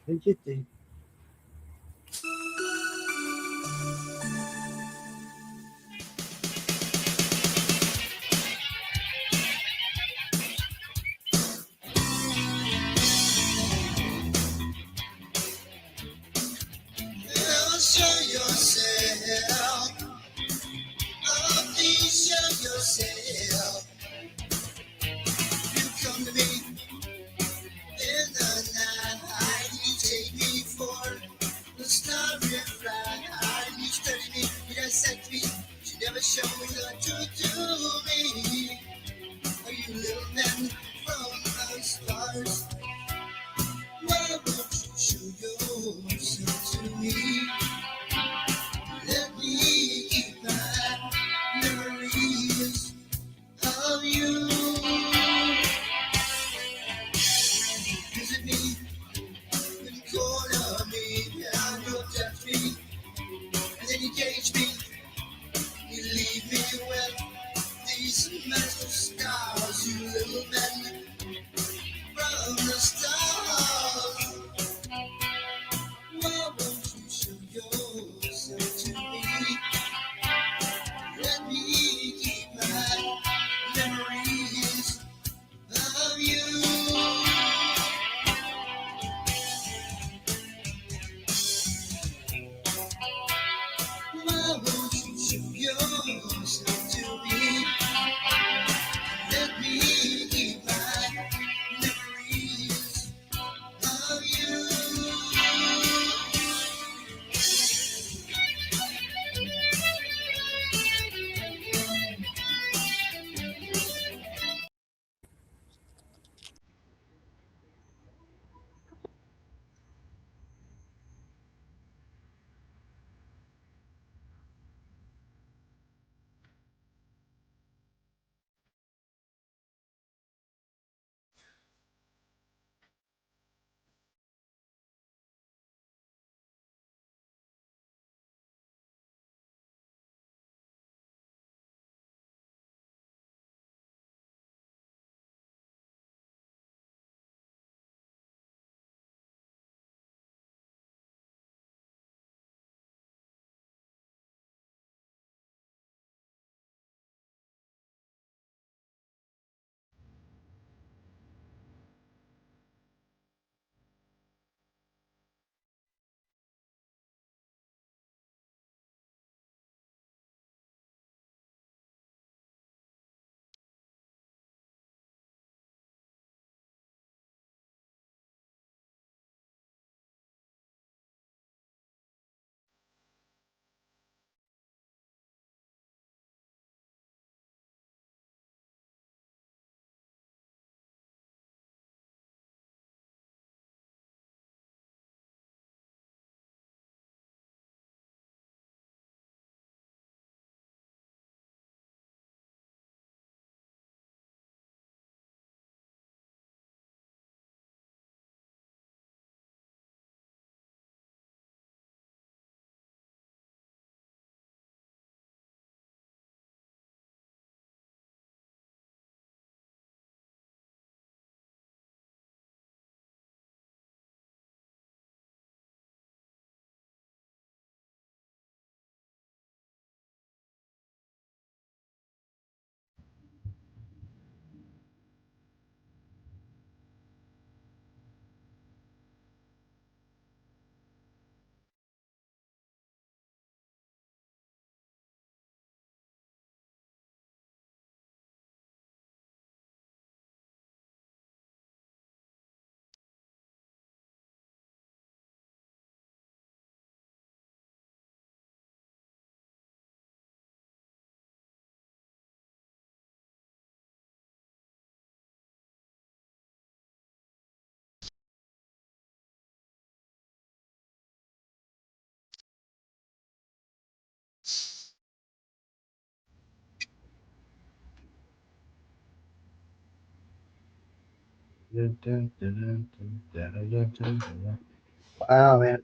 Fidgety. Show yourself. Oh, please show yourself. You come to me in the night. You take me for the starry ride. You study me, you dissect me. You never show me what to do me. Are you little men from the stars? Why won't you show yourself to me? Let me keep my memories of you. Visit me in the corner of me, and you'll touch me, and then you cage me. You leave me with these magical scars, you little men from the stars. Why won't you show yourself to me? Let me keep my memories of you. Why won't you show yourself to me? Let me keep my memories of you. Wow, man.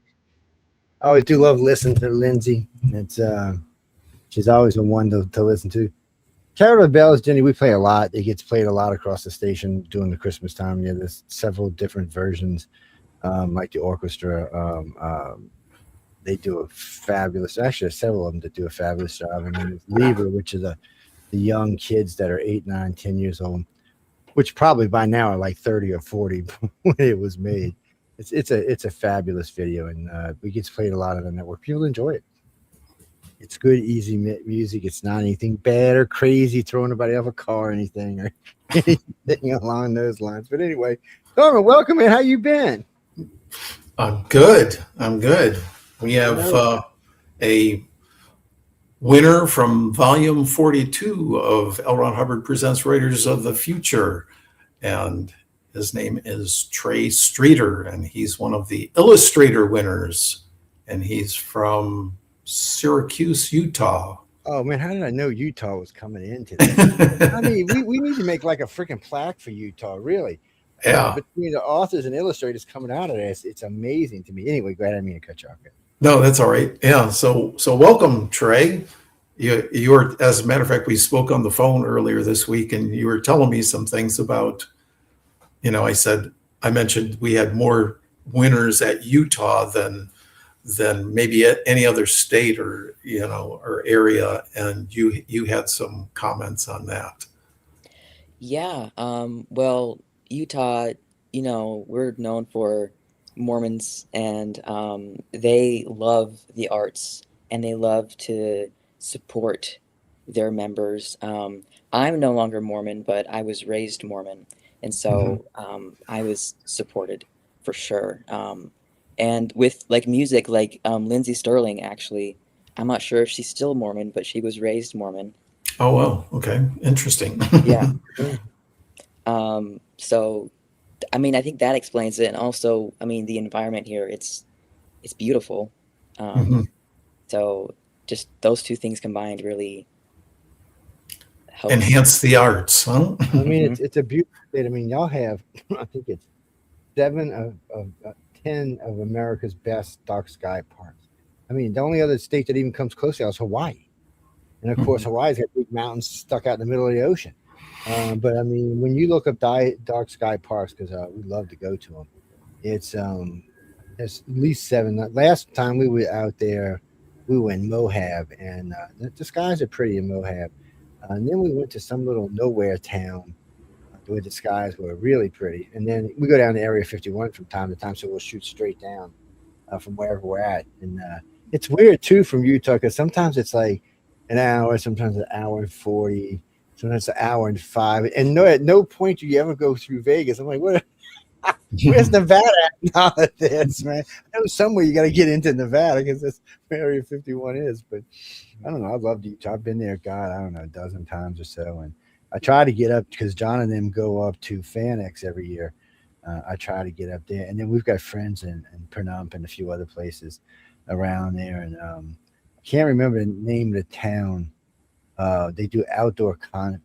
I always do love listening to Lindsay. It's she's always a one to listen to. Carol Bells, Jenny, we play a lot. It gets played a lot across the station during the Christmas time. Yeah, there's several different versions. like the orchestra. They do a fabulous. Actually, several of them that do a fabulous job. And then there's Lever, which is the young kids that are 8, 9, 10 years old, which probably by now are like 30 or 40 when it was made. It's a fabulous video, and we get played a lot on the network. People enjoy it. It's good, easy music. It's not anything bad or crazy, throwing anybody off a car or anything along those lines. But anyway, Norman, welcome in. How you been? I'm good. We have a winner from volume 42 of L. Ron Hubbard Presents Writers of the Future. And his name is Tray Streeter, and he's one of the illustrator winners. And he's from Syracuse, Utah. Oh, man, how did I know Utah was coming in today? I mean, we need to make like a freaking plaque for Utah, really. Yeah. Between the authors and illustrators coming out of this, it's amazing to me. Anyway, go ahead. I didn't mean to cut you off. No, that's all right. Yeah. So welcome, Tray. You were, as a matter of fact, we spoke on the phone earlier this week, and you were telling me some things about, I mentioned we had more winners at Utah than maybe at any other state or area, and you had some comments on that. Yeah, well, Utah, we're known for Mormons, and they love the arts and they love to support their members. I'm no longer Mormon, but I was raised Mormon, and so I was supported for sure. And with like music, like Lindsay Sterling, actually, I'm not sure if she's still Mormon, but she was raised Mormon. Oh, well, okay, interesting. Yeah. So, I mean, I think that explains it, and also, I mean, the environment here, it's beautiful. So, just those two things combined really help enhance the arts, huh? I mean, it's a beautiful state. I mean, y'all have, I think it's 7 of 10 of America's best dark sky parks. I mean, the only other state that even comes close to us is Hawaii. And of course, Hawaii's got big mountains stuck out in the middle of the ocean. But I mean, when you look up dark sky parks, because we love to go to them, there's at least 7. Last time we were out there, we were in Moab, and the skies are pretty in Moab. And then we went to some little nowhere town where the skies were really pretty. And then we go down to Area 51 from time to time, so we'll shoot straight down from wherever we're at. And it's weird, too, from Utah, because sometimes it's like an hour, sometimes an hour and 40, sometimes an hour and 5. And at no point do you ever go through Vegas. I'm like, what? Where's Nevada at all of this, man? I know somewhere you got to get into Nevada because that's where Area 51 is. But I don't know. I love Utah. I've been there, God, I don't know, a dozen times or so. And I try to get up because John and them go up to FanX every year. I try to get up there. And then we've got friends in Phnom and a few other places around there. And I can't remember the name of the town. They do outdoor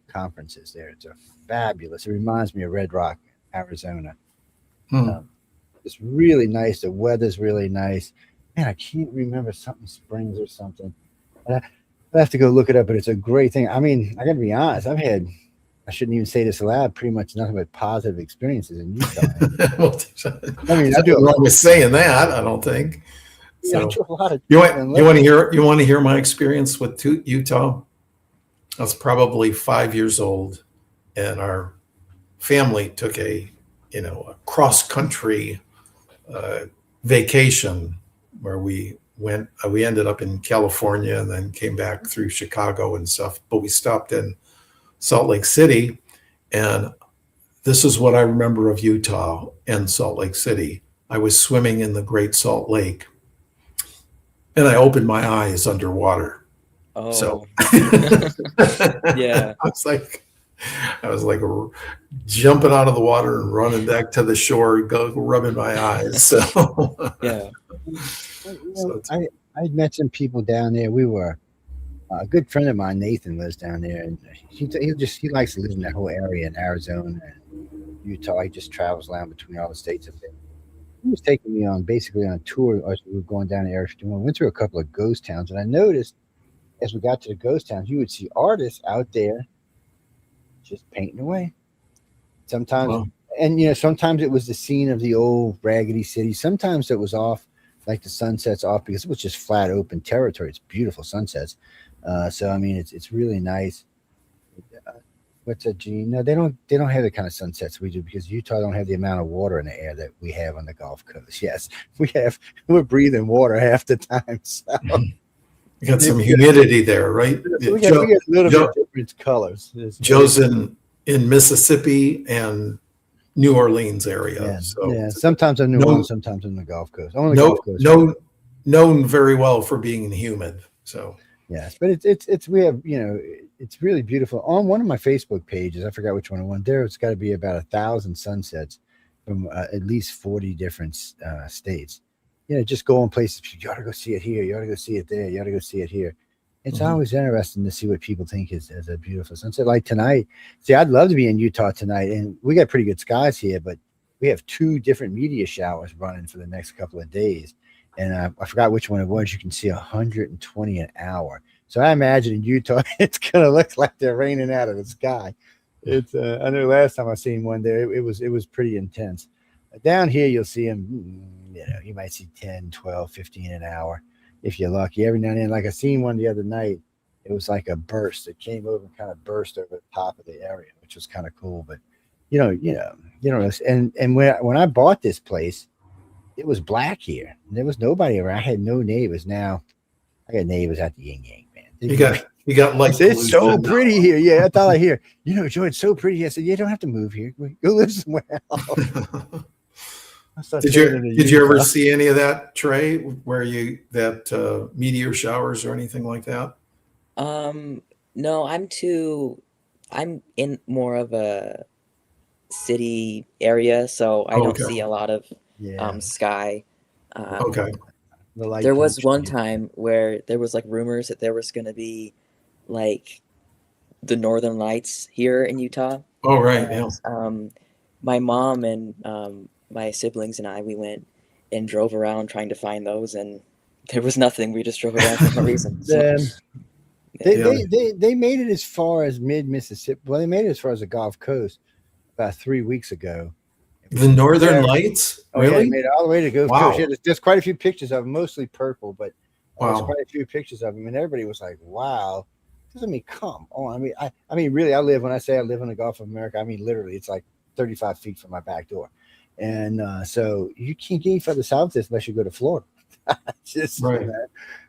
conferences there. It's fabulous. It reminds me of Red Rock, Arizona. It's really nice. The weather's really nice. Man, I can't remember something Springs or something. I have to go look it up, but it's a great thing. I mean, I got to be honest. I shouldn't even say this aloud, pretty much nothing but positive experiences in Utah. I mean, I do wrong with saying that, I don't think. Yeah, So, I do a lot of you want to hear my experience with Utah? I was probably 5 years old, and our family took a cross-country vacation where we ended up in California and then came back through Chicago and stuff, but we stopped in Salt Lake City. And this is what I remember of Utah and Salt Lake City. I was swimming in the Great Salt Lake, and I opened my eyes underwater. Oh, So yeah. I was like jumping out of the water and running back to the shore, rubbing my eyes. So Yeah. I met some people down there. We were a good friend of mine, Nathan, lives down there, and he likes to live in that whole area in Arizona and Utah. He just travels around between all the states up there. He was taking me on a tour as we were going down to Area 51. We went through a couple of ghost towns, and I noticed as we got to the ghost towns, you would see artists out there just painting away. Sometimes and sometimes it was the scene of the old raggedy city. Sometimes it was off, like the sunsets off, because it was just flat open territory. It's beautiful sunsets. So I mean, it's really nice. What's that, Gene? No, they don't have the kind of sunsets we do, because Utah don't have the amount of water in the air that we have on the Gulf Coast. Yes, we're breathing water half the time. So You got some humidity there, right? we get a little Joe- bit different colors. Joe's in Mississippi and New Orleans area. Yeah, So yeah. Sometimes in New No- Orleans, sometimes in the Gulf Coast. Only the no, Gulf Coast. known very well for being humid. So Yes, but it's we have it's really beautiful. On one of my Facebook pages, I forgot which one I went there. It's got to be about 1,000 sunsets from at least 40 different states. Just going places. You ought to go see it here. You ought to go see it there. You ought to go see it here. It's Mhm. always interesting to see what people think is a beautiful sunset. Like tonight, see, I'd love to be in Utah tonight, and we got pretty good skies here, but we have 2 different meteor showers running for the next couple of days. And I forgot which one it was. You can see 120 an hour. So I imagine in Utah, it's going to look like they're raining out of the sky. It's I know last time I seen one there, it was pretty intense. Down here, you'll see them, you might see 10, 12, 15 an hour if you're lucky. Every now and then, like I seen one the other night, it was like a burst. It came over and kind of burst over the top of the area, which was kind of cool. But, and when I bought this place, it was black here. There was nobody around. I had no neighbors. Now I got neighbors at the yin yang, man. you got like It's so pollution. pretty here. Yeah, that's all I hear. Joe, it's so pretty. I said, you don't have to move here. Go live somewhere else. Did you ever see any of that, Trey, where meteor showers or anything like that? No, I'm in more of a city area, so I don't Okay. see a lot of Yeah. sky. Okay. The light There was pollution. one time where there was like rumors that there was going to be like the Northern Lights here in Utah. Oh, right. Yeah. And, my mom and my siblings and I, we went and drove around trying to find those, and there was nothing. We just drove around for no reason. So, They made it as far as mid Mississippi. Well, they made it as far as the Gulf Coast about 3 weeks ago. The Northern Lights? Oh, yeah, Really? they made it all the way to Gulf Wow. Coast. Yeah, there's quite a few pictures of them, mostly purple, but there's Wow. quite a few pictures of them, and everybody was like, "Wow." Because I mean, come on. I mean, really, when I say I live in the Gulf of America, I mean literally, it's like 35 feet from my back door, and so you can't get any further south this unless you go to Florida. Just Right.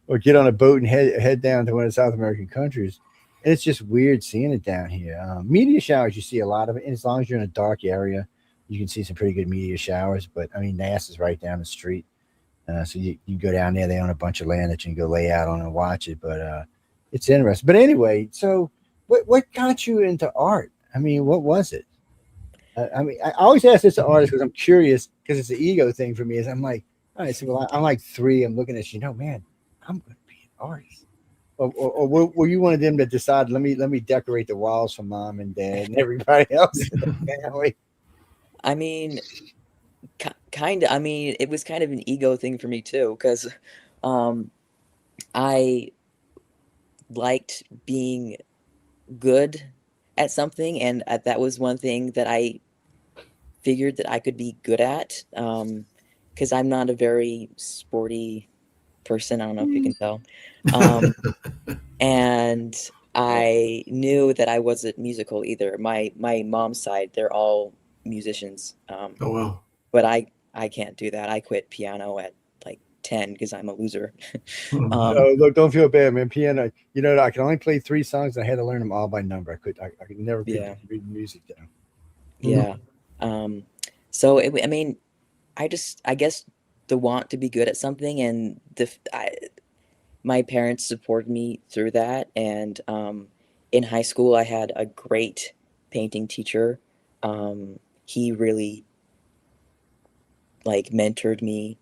or get on a boat and head down to one of the South American countries. And it's just weird seeing it down here. Meteor showers, you see a lot of it. And as long as you're in a dark area, you can see some pretty good meteor showers. But I mean, NASA's right down the street. So you go down there, they own a bunch of land that you can go lay out on and watch it. But it's interesting. But anyway, so what got you into art? I mean, what was it? I mean, I always ask this to artists because I'm curious, because it's an ego thing for me. Is I'm like, all right, so well, I'm like 3. I'm looking at man, I'm going to be an artist. Or were you one of them that decided, let me decorate the walls for mom and dad and everybody else in the family? I mean, kind of. I mean, it was kind of an ego thing for me too, because I liked being good at something, and that was one thing that I figured that I could be good at. Because I'm not a very sporty person. I don't know if you can tell. And I knew that I wasn't musical either. My mom's side, they're all musicians. Oh, wow. But I can't do that. I quit piano at like 10 because I'm a loser. Look, don't feel bad, man. Piano, I can only play 3 songs. I had to learn them all by number. I could never read music down. Yeah. So I mean, I guess the want to be good at something, and my parents supported me through that. And in high school, I had a great painting teacher. He really like mentored me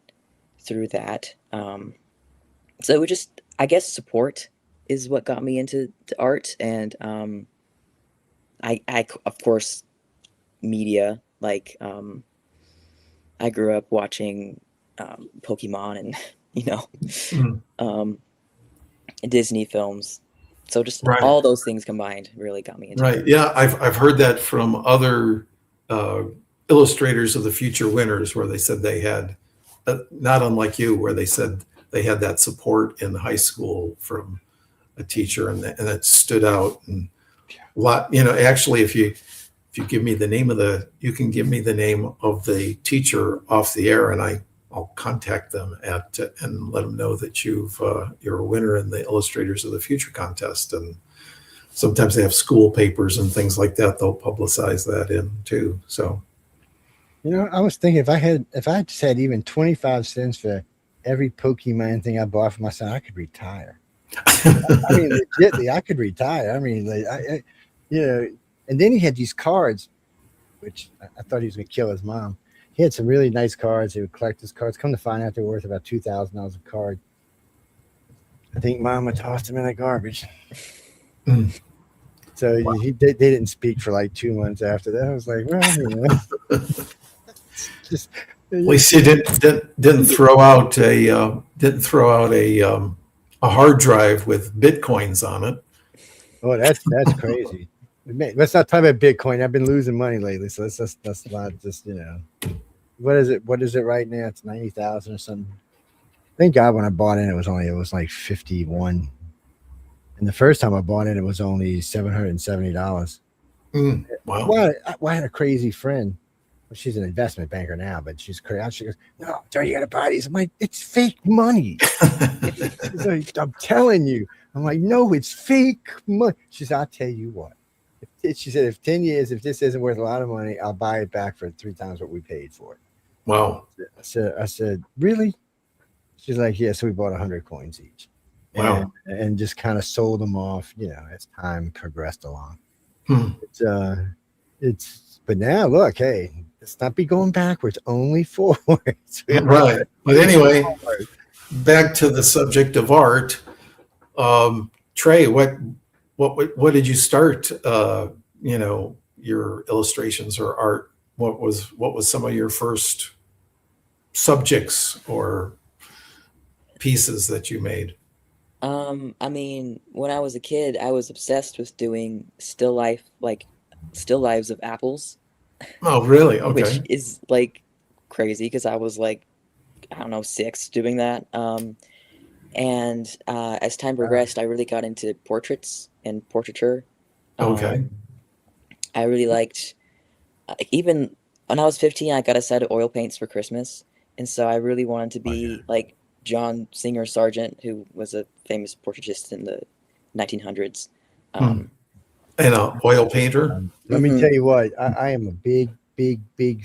through that. So it was just, I guess, support is what got me into art. And I of course, media, like I grew up watching Pokemon and Disney films, so just Right. all those things combined really got me into Right. it. Yeah, I've heard that from other Illustrators of the Future winners, where they said they had, not unlike you, where they said they had that support in high school from a teacher, and that stood out. And a lot, actually, if you give me the name you can give me the name of the teacher off the air, and I'll contact them and let them know that you're a winner in the Illustrators of the Future contest. And sometimes they have school papers and things like that. They'll publicize that in too. So, I was thinking if I just had even 25 cents for every Pokemon thing I bought for my son, I could retire. I mean, legitimately, I could retire. I mean, and then he had these cards, which I thought he was going to kill his mom. He had some really nice cards. He would collect his cards. Come to find out, they're worth about $2,000 a card. I think Mama tossed him in the garbage. So wow. They didn't speak for like 2 months after that. I was like, well, just at least you didn't throw out a hard drive with Bitcoins on it. Oh, that's crazy. Let's not talk about Bitcoin. I've been losing money lately, so that's not just What is it? What is it right now? It's 90,000 or something. Thank God when I bought in, it was like 51. And the first time I bought in, it was only $770. Wow. Well, I had a crazy friend. Well, she's an investment banker now, but she's crazy. She goes, "No, Johnny, you got to buy these." I'm like, "It's fake money." She's like, "I'm telling you." I'm like, "No, it's fake money." She said, "I'll tell you what." She said, "If 10 years, if this isn't worth a lot of money, I'll buy it back for 3 times what we paid for it." Wow. I said, "Really?" She's like, "Yeah." So we bought 100 coins each. Wow. And just kind of sold them off, as time progressed along. But now look, hey, let's not be going backwards, only forwards. Right. But anyway, back to the subject of art. Tray, what did you start your illustrations or art? What was some of your first subjects or pieces that you made? I mean, when I was a kid, I was obsessed with doing still lives of apples. Oh, really? Okay. Which is like crazy because I was like, I don't know, 6 doing that. And as time progressed, I really got into portraits and portraiture. Okay. I really liked, even when I was 15, I got a set of oil paints for Christmas. And so I really wanted to be like John Singer Sargent, who was a famous portraitist in the 1900s. And an oil painter. Let me tell you what, I am a big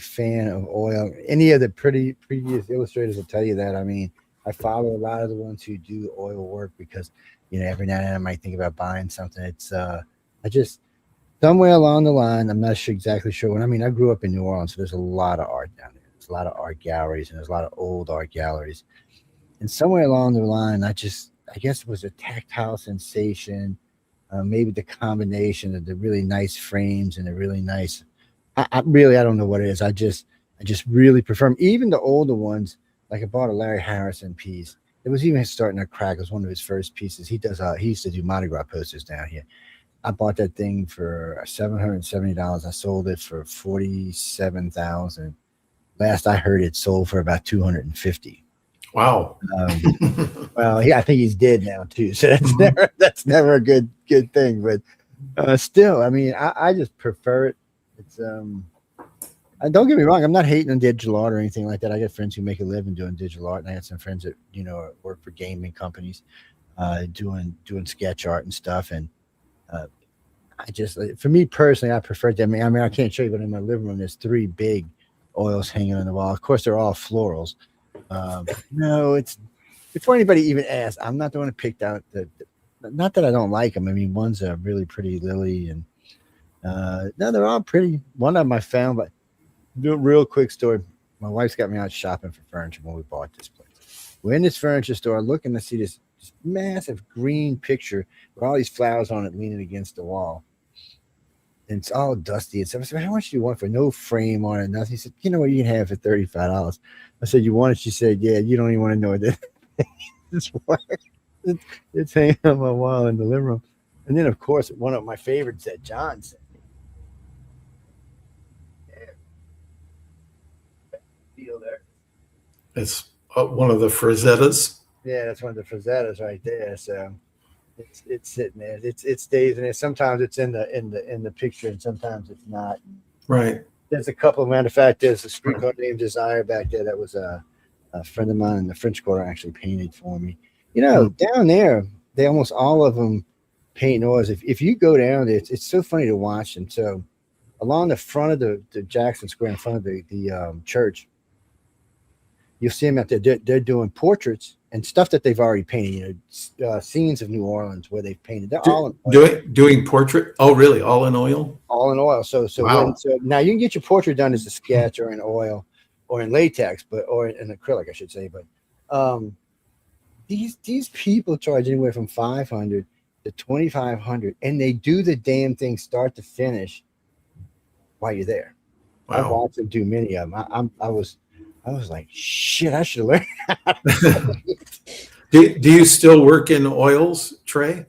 fan of oil. Any of the previous illustrators will tell you that. I mean, I follow a lot of the ones who do oil work because, every now and then I might think about buying something. It's, I just, somewhere along the line, I'm not exactly sure when. I mean, I grew up in New Orleans, so there's a lot of art down there. There's a lot of art galleries, and there's a lot of old art galleries. And somewhere along the line, I guess it was a tactile sensation, maybe the combination of the really nice frames and the really nice. I don't know what it is. I just really prefer them. Even the older ones, like I bought a Larry Harrison piece. It was even starting to crack. It was one of his first pieces. He used to do Mardi Gras posters down here. I bought that thing for $770. I sold it for $47,000. Last I heard, it sold for about $250,000. Wow. Well, yeah, I think he's dead now too. So that's never a good thing. But still, I mean, I just prefer it. It's don't get me wrong. I'm not hating on digital art or anything like that. I got friends who make a living doing digital art, and I had some friends that work for gaming companies, doing sketch art and stuff. And for me personally, I prefer that. I mean, I can't show you, but in my living room, there's 3 big oils hanging on the wall. Of course, they're all florals. No, it's before anybody even asks. I'm not the one who picked out not that I don't like them. I mean, one's a really pretty lily, and no, they're all pretty. One of them I found, but do a real quick story. My wife's got me out shopping for furniture when we bought this place. We're in this furniture store looking to see this massive green picture with all these flowers on it leaning against the wall. And it's all dusty and stuff. I said, "How much do you want for no frame on it? Nothing." He said, "You know what? You can have it for $35. I said, "You want it?" She said, "Yeah, you don't even want to know what it's hanging on my wall in the living room." And then, of course, one of my favorites that John said. It's one of the Frazettas. Yeah, that's one of the Frazettas right there. So it's sitting there. It stays in there. Sometimes it's in the picture, and sometimes it's not. Right. There's a couple. Matter of fact, there's a street called named Desire back there. That was a friend of mine in the French Quarter actually painted for me. Down there, they almost all of them paint oils. If you go down there, it's so funny to watch them. So along the front of the Jackson Square, in front of the church, you'll see them out there. They're doing portraits and stuff that they've already painted. Scenes of New Orleans where they've painted. They're all in oil. Doing portrait. Oh, really? All in oil? All in oil. So Wow. so now you can get your portrait done as a sketch or in oil or in latex, or in acrylic, I should say. But these people charge anywhere from $500 to $2,500, and they do the damn thing start to finish while you're there. Wow. I've watched them do many of them. I was like, shit, I should have learned. Do you still work in oils, Tray?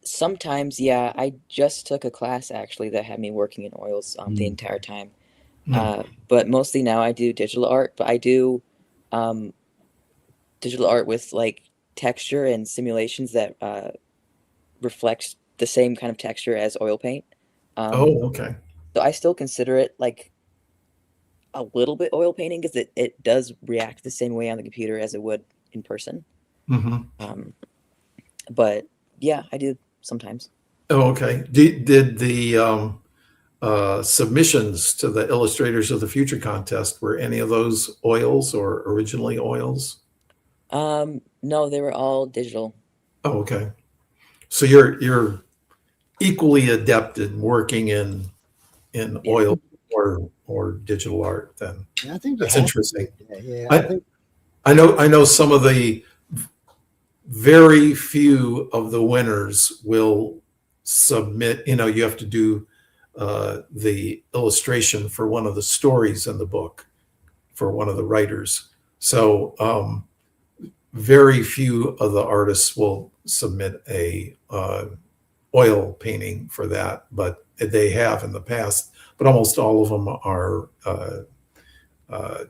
Sometimes, yeah. I just took a class actually that had me working in oils the entire time. But mostly now I do digital art, but I do digital art with like texture and simulations that reflects the same kind of texture as oil paint. Okay. So I still consider it like a little bit oil painting because it does react the same way on the computer as it would in person. But yeah, I do sometimes. Oh, okay. Did the submissions to the Illustrators of the Future contest, were any of those oils or originally oils? No, they were all digital. Oh, okay. So you're equally adept in working in oil or digital art then. I think that's interesting. Yeah, I know some of the very few of the winners will submit, you have to do the illustration for one of the stories in the book for one of the writers. So very few of the artists will submit a oil painting for that, but they have in the past. But almost all of them are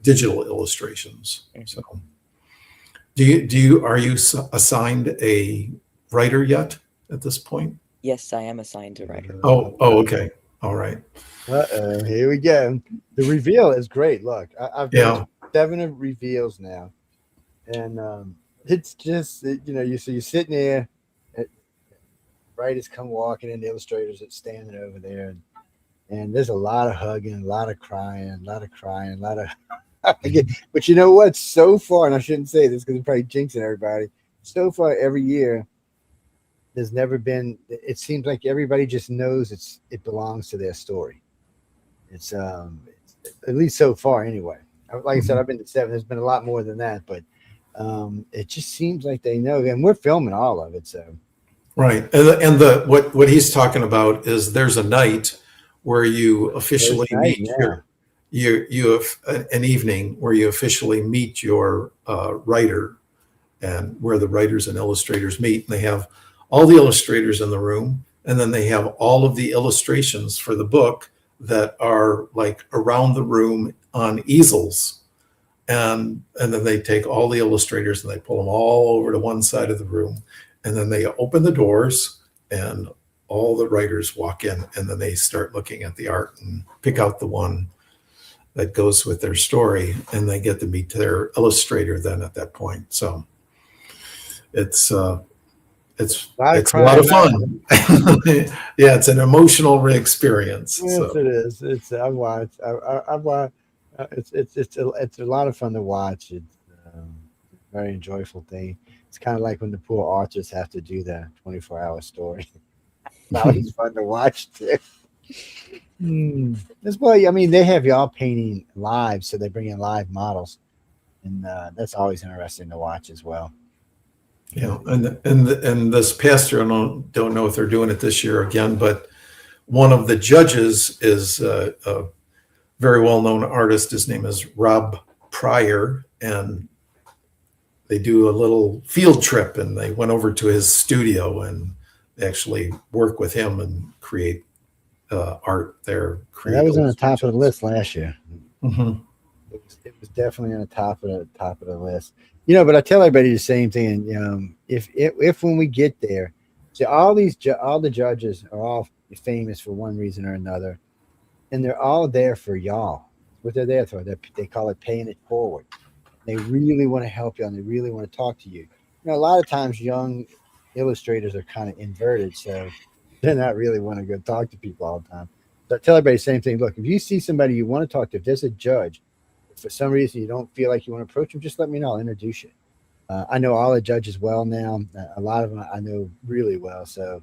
digital illustrations. So, are you assigned a writer yet at this point? Yes, I am assigned a writer. Oh, okay, all right. Here we go. The reveal is great. Look, I've done 7 reveals now, and it's just you're sitting there. Writers come walking in, the illustrators that's standing over there, and there's a lot of hugging, a lot of crying, a lot of. But you know what? So far, and I shouldn't say this because I'm probably jinxing everybody. So far, every year, there's never been. It seems like everybody just knows it belongs to their story. It's at least so far, anyway. Like I said, I've been to 7. There's been a lot more than that, but it just seems like they know, and we're filming all of it. So right, and what he's talking about is there's a night where you officially meet you have an evening where you officially meet your writer, and where the writers and illustrators meet, and they have all the illustrators in the room, and then they have all of the illustrations for the book that are like around the room on easels, and then they take all the illustrators and they pull them all over to one side of the room, and then they open the doors and all the writers walk in, and then they start looking at the art and pick out the one that goes with their story, and they get to meet their illustrator then at that point. So it's a lot of fun. Yeah, it's an emotional experience. Yes, so. It is. It's I watch. It's a lot of fun to watch. It's a very enjoyable thing. It's kind of like when the poor artists have to do the 24-hour story. It's fun to watch too. That's why they have y'all painting live, so they bring in live models, and that's always interesting to watch as well. Yeah, and this past year, I don't know if they're doing it this year again, but one of the judges is a very well-known artist. His name is Rob Pryor, and they do a little field trip, and they went over to his studio and they actually work with him and create art there. That was on the top of the list last year. Mm-hmm. it was definitely on the top of the list. But I tell everybody the same thing. If when we get there, see all the judges are all famous for one reason or another, and they're all there for y'all. What they're there for. They call it paying it forward. They really want to help you and they really want to talk to you. A lot of times young illustrators are kind of inverted, so they're not really want to go talk to people all the time. So I tell everybody the same thing. Look, if you see somebody you want to talk to, if there's a judge, if for some reason you don't feel like you want to approach them, just let me know. I'll introduce you. I know all the judges well now. A lot of them I know really well, so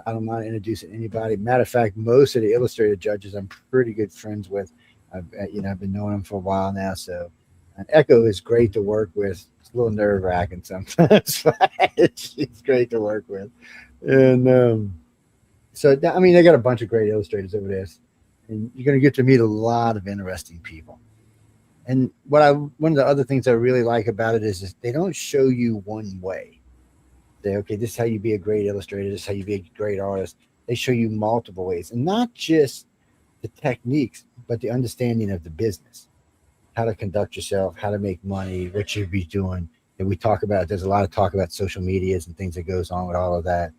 I don't mind introducing anybody. Matter of fact, most of the illustrator judges I'm pretty good friends with. I've been knowing them for a while now, so Echo is great to work with. It's a little nerve wracking sometimes. She's great to work with, and they got a bunch of great illustrators over there, and you're going to get to meet a lot of interesting people. And one of the other things I really like about it is they don't show you one way. Say, okay, this is how you be a great illustrator. This is how you be a great artist. They show you multiple ways, and not just the techniques, but the understanding of the business, how to conduct yourself, how to make money, what you be doing. And there's a lot of talk about social medias and things that goes on with all of that.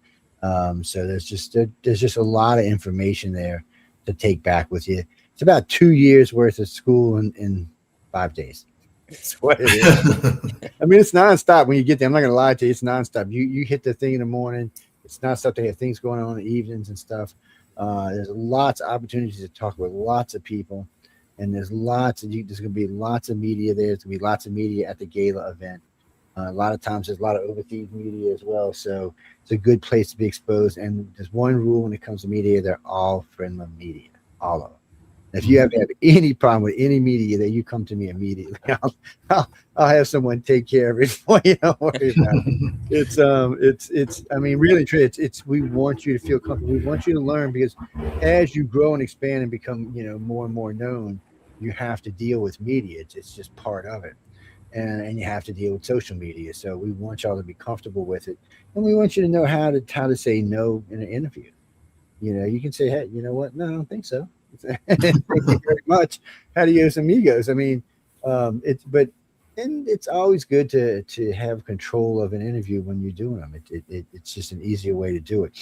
So there's just a lot of information there to take back with you. It's about 2 years worth of school in 5 days. It's what it is. I mean, it's nonstop when you get there. I'm not gonna lie to you, it's nonstop. You hit the thing in the morning. It's nonstop. They have things going on in the evenings and stuff. There's lots of opportunities to talk with lots of people, and there's going to be lots of media there. There's going to be lots of media at the gala event. A lot of times there's a lot of overseas media as well, so it's a good place to be exposed. And there's one rule when it comes to media: they're all friendly media, all of them. If you have any problem with any media, that you come to me immediately. I'll have someone take care of it for you. Don't worry about it. It's. I mean, really, Trey. It's. We want you to feel comfortable. We want you to learn, because as you grow and expand and become, more and more known, you have to deal with media. It's just part of it, and you have to deal with social media. So we want y'all to be comfortable with it, and we want you to know how to say no in an interview. You can say, hey, you know what? No, I don't think so. Thank you very much. Adios amigos. I mean, it's always good to have control of an interview when you're doing them. It's just an easier way to do it.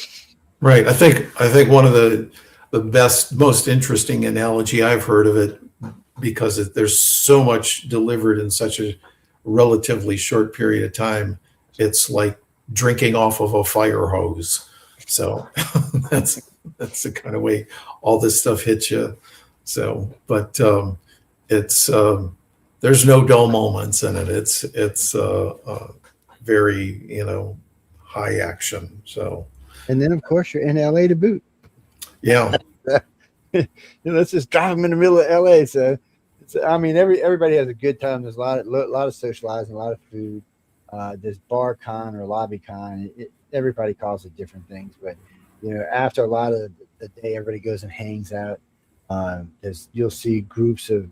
Right. I think one of the best, most interesting analogy I've heard of it, because there's so much delivered in such a relatively short period of time. It's like drinking off of a fire hose. So that's the kind of way all this stuff hits you. So, but it's there's no dull moments in it. It's very high action. So, and then of course you're in LA to boot. Yeah. Let's just drive them in the middle of LA. So, I mean, everybody has a good time. There's a lot of socializing, a lot of food. There's bar con or lobby con. Everybody calls it different things, but after a lot of the day, everybody goes and hangs out. You'll see groups of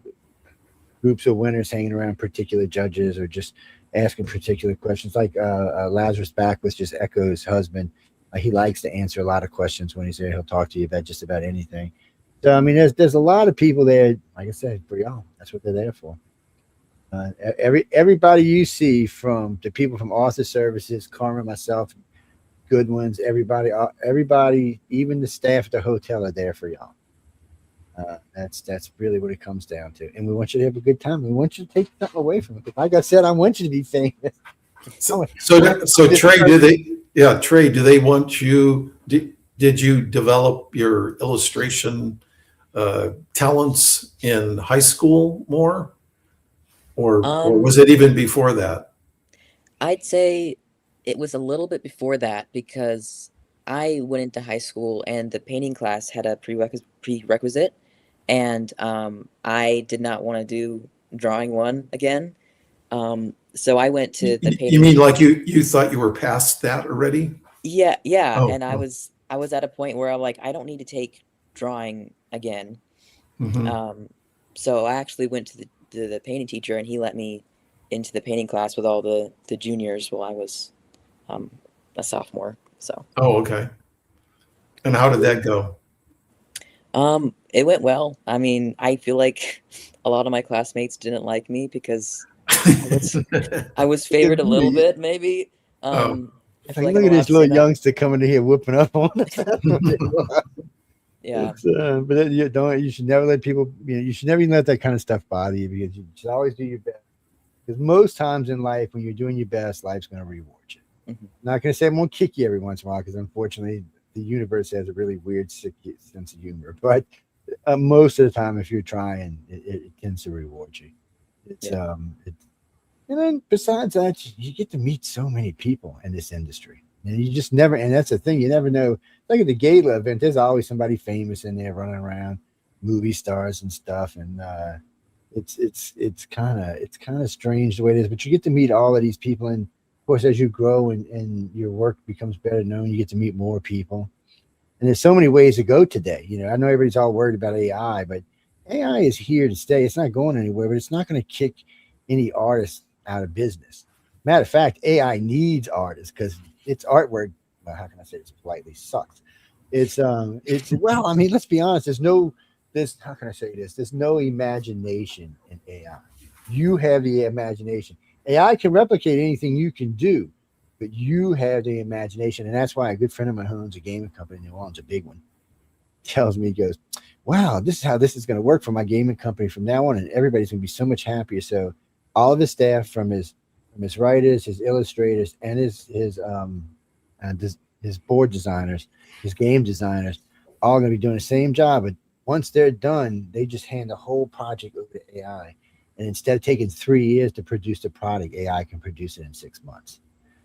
winners hanging around particular judges or just asking particular questions. Like Lazarus Backwith, just Echo's husband. He likes to answer a lot of questions when he's there. He'll talk to you about just about anything. So I mean, there's a lot of people there. Like I said, for y'all, that's what they're there for. Everybody you see, from the people from Author Services, Carmen, myself, Goodwin's, everybody, even the staff at the hotel are there for y'all. That's really what it comes down to. And we want you to have a good time. We want you to take something away from it. Like I said, I want you to be famous. So Trey, do they want you? Did you develop your illustration talents in high school more, or was it even before that? I'd say it was a little bit before that, because I went into high school and the painting class had a prerequisite, and I did not want to do drawing one again. So I went to the painting. You mean like you thought you were past that already? Yeah. Oh, And I was at a point where I'm like, I don't need to take drawing again. Mm-hmm. So I actually went to the painting teacher, and he let me into the painting class with all the juniors while I was a sophomore. So. Oh, okay. And how did that go? It went well. I mean, I feel like a lot of my classmates didn't like me because I was favored a little bit, maybe. Oh, I It's feel like, like look I'm at allowed this to say little that. youngster coming in here whooping up on us. That's what it was. Yeah. But then you don't. You should never let people. You should never even let that kind of stuff bother you, because you should always do your best. Because most times in life, when you're doing your best, life's going to reward you. Mhm. Not going to say I'm going to kick you every once in a while, because unfortunately, the universe has a really weird, sick sense of humor. But most of the time, if you're trying, it tends to reward you. It's Yeah. And then besides that, you get to meet so many people in this industry. And you just never, and that's the thing, you never know. Like at the gala event, there's always somebody famous in there running around, movie stars and stuff. And it's kind of strange the way it is. But you get to meet all of these people, and of course, as you grow and your work becomes better known, you get to meet more people. And there's so many ways to go today. I know everybody's all worried about AI, but AI is here to stay. It's not going anywhere, but it's not going to kick any artists out of business. Matter of fact, AI needs artists because its artwork, well, how can I say this politely, sucks. It's well, I mean, let's be honest. How can I say this? There's no imagination in AI. You have the imagination. AI can replicate anything you can do, but you have the imagination. And that's why a good friend of mine who owns a gaming company in New Orleans, a big one, tells me, he goes, wow, this is how this is going to work for my gaming company from now on. And everybody's going to be so much happier. So all of his staff, from his writers, his illustrators, and his board designers, his game designers, all going to be doing the same job. But once they're done, they just hand the whole project over to AI. And instead of taking 3 years to produce the product, AI can produce it in 6 months.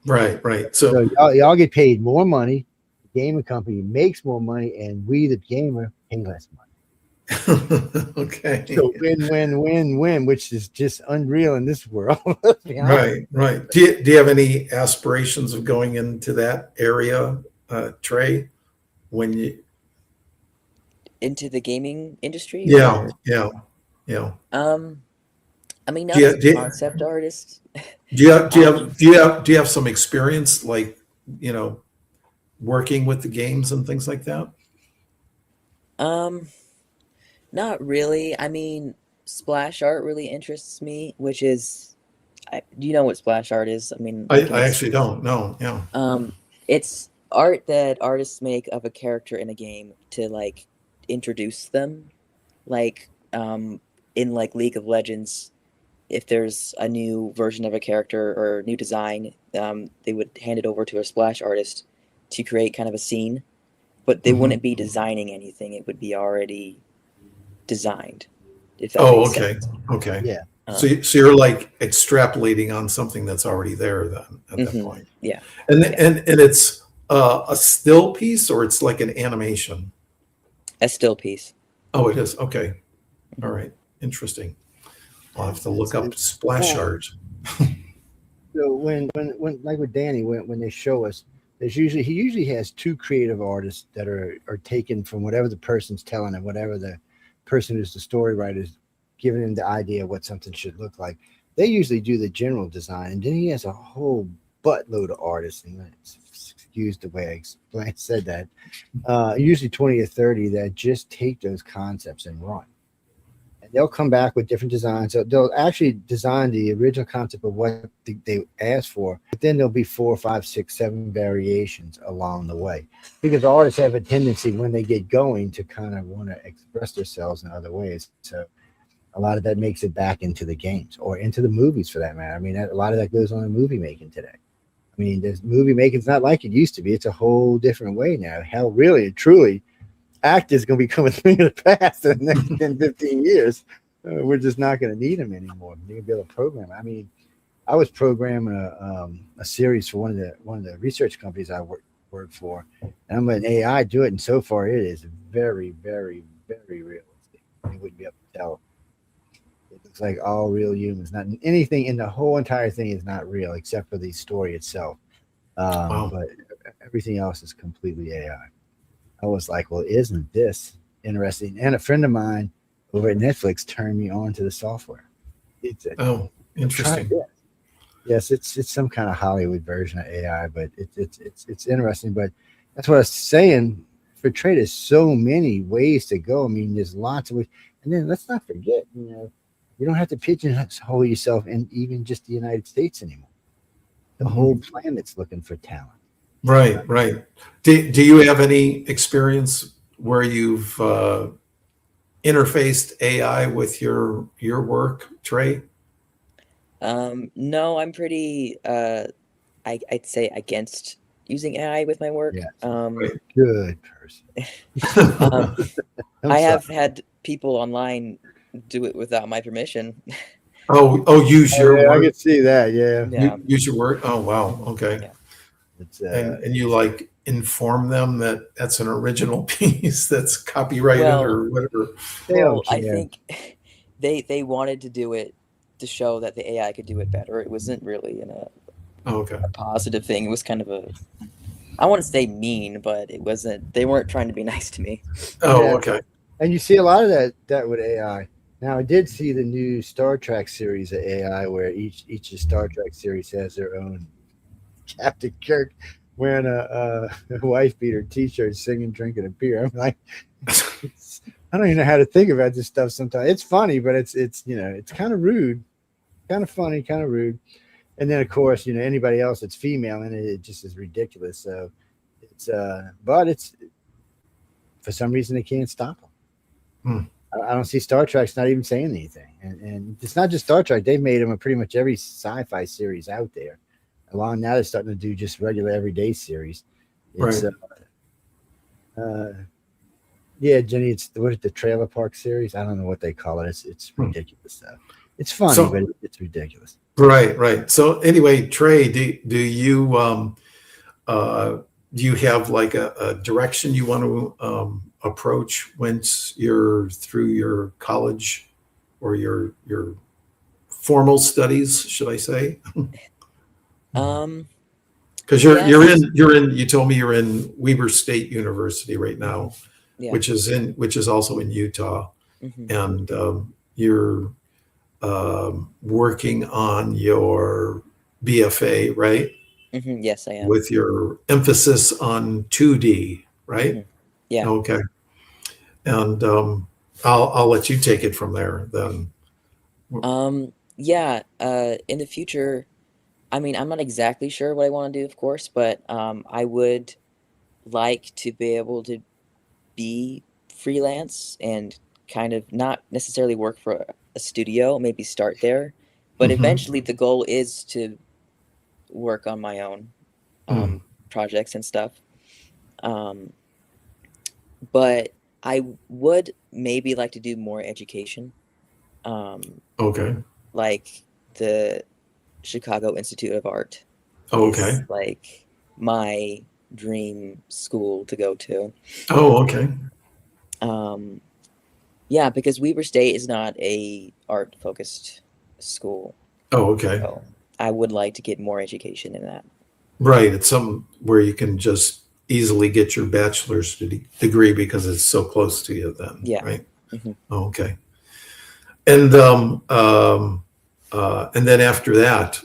right. So So, y'all get paid more money. The gaming company makes more money, and we, the gamer, pay less money. okay. So win, which is just unreal in this world. Let's be honest. Right. Do you have any aspirations of going into that area, Trey? When you, Into the gaming industry, yeah, or yeah. I mean, Do not as you, a do you, concept artist. do you have, do you Um, have, do you have, do you have some experience, like, working with the games and things like that? um, Not really. I mean, splash art really interests me, which is, do you know what splash art is? I mean, I can I actually don't know. Yeah. it's art that artists make of a character in a game to like introduce them. Like, in like League of Legends, if there's a new version of a character or new design, they would hand it over to a splash artist to create kind of a scene, but they hmm wouldn't be designing anything. It would be already designed, if that Oh, makes okay. sense. Okay. Yeah. So you're like extrapolating on something that's already there then at that point. Yeah. And Yeah. and it's a still piece, or it's like an animation? A still piece. Oh, it is. Okay. All Mhm. right. Interesting. I'll have to It's, look up it's splash well, art. so when like with Danny, when they show us, he usually has two creative artists that are taken from whatever the person's telling, and whatever the person who's the story writer is giving him the idea of what something should look like. They usually do the general design, and then he has a whole buttload of artists. And excuse the way said that. Usually 20 or 30 that just take those concepts and run. And they'll come back with different designs. So they'll actually design the original concept of what they asked for, but then there'll be 4, 5, 6, 7 variations along the way. Because artists have a tendency when they get going to kind of want to express themselves in other ways. So a lot of that makes it back into the games or into the movies for that matter. I mean, a lot of that goes on in movie making today. I mean, this movie making is not like it used to be. It's a whole different way now. Hell, really, truly, actors going to become a thing of the past in the next 10, 15 years. We're just not going to need them anymore. You're going to be able to program. I mean, I was programming a series for one of the research companies I worked for, and I'm letting AI do it, and so far it is very, very, very realistic. You wouldn't be able to tell. It looks like all real humans. Not anything in the whole entire thing is not real except for the story itself. Wow. But everything else is completely AI. I was like, well, isn't this interesting? And a friend of mine over at Netflix turned me on to the software. He said, Oh, try interesting. this. Yes, it's some kind of Hollywood version of AI, but it's interesting. But that's what I was saying. portray, there's so many ways to go. I mean, there's lots of ways. And then let's not forget, you don't have to pigeonhole yourself in even just the United States anymore. The whole planet's looking for talent. Right, right. Do you have any experience where you've interfaced AI with your work, Tray? No, I'm pretty I'd say against using AI with my work. Yeah. Right. Good person. I have had people online do it without my permission. Use your I work. can see that. Yeah. Yeah. Use your work. Oh, wow. Okay. Yeah. It's And you like inform them that that's an original piece that's copyrighted or whatever. Well, I think they wanted to do it to show that the AI could do it better. It wasn't really Okay. a positive thing. It was kind of I want to say mean, but it wasn't. They weren't trying to be nice to me. Oh, Yeah. okay. And you see a lot of that with AI. Now, I did see the new Star Trek series of AI, where each of Star Trek series has their own Captain Kirk wearing a wife beater T-shirt, singing, drinking a beer. I'm like, I don't even know how to think about this stuff sometimes. It's funny, but it's it's kind of rude, kind of funny, kind of rude. And then of course, anybody else that's female in it just is ridiculous. So it's but it's for some reason they can't stop them. I don't see Star Trek's not even saying anything, and it's not just Star Trek. They've made them in pretty much every sci-fi series out there. Along now, they're starting to do just regular everyday series. It's, Right. Yeah, Jenny. It's the Trailer Park series. I don't know what they call it. It's ridiculous stuff. It's funny, but it's ridiculous. Right, right. So anyway, Tray, do you have like a direction you want to approach once you're through your college or your formal studies, should I say? Because you're in. You told me you're in Weber State University right now, Yeah. which is also in Utah, and you're working on your BFA, right? Yes, I am. With your emphasis on 2D, right? Yeah. Okay. And I'll let you take it from there then. Yeah. In the future, I mean, I'm not exactly sure what I want to do, of course, but I would like to be able to be freelance and kind of not necessarily work for a studio, maybe start there, but eventually the goal is to work on my own projects and stuff. But I would maybe like to do more education. Okay. Like the Chicago Institute of Art. Okay. Is like my dream school to go to. Oh, okay. Yeah, because Weber State is not a art focused school. Oh, okay. So I would like to get more education in that. Right. It's where you can just easily get your bachelor's degree because it's so close to you then. Yeah. Right. Oh, okay. And then after that,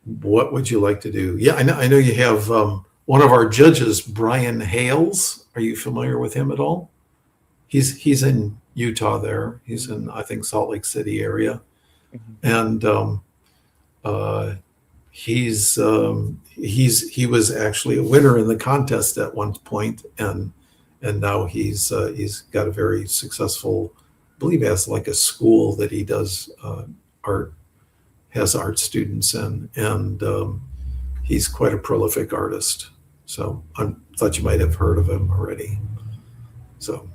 what would you like to do? Yeah, I know you have one of our judges, Brian Hales. Are you familiar with him at all? He's in Utah there. He's in, I think, Salt Lake City area. And he was actually a winner in the contest at one point, and now he's got a very successful, I believe he has like a school that he does has art students in, and he's quite a prolific artist. So I thought you might have heard of him already. So.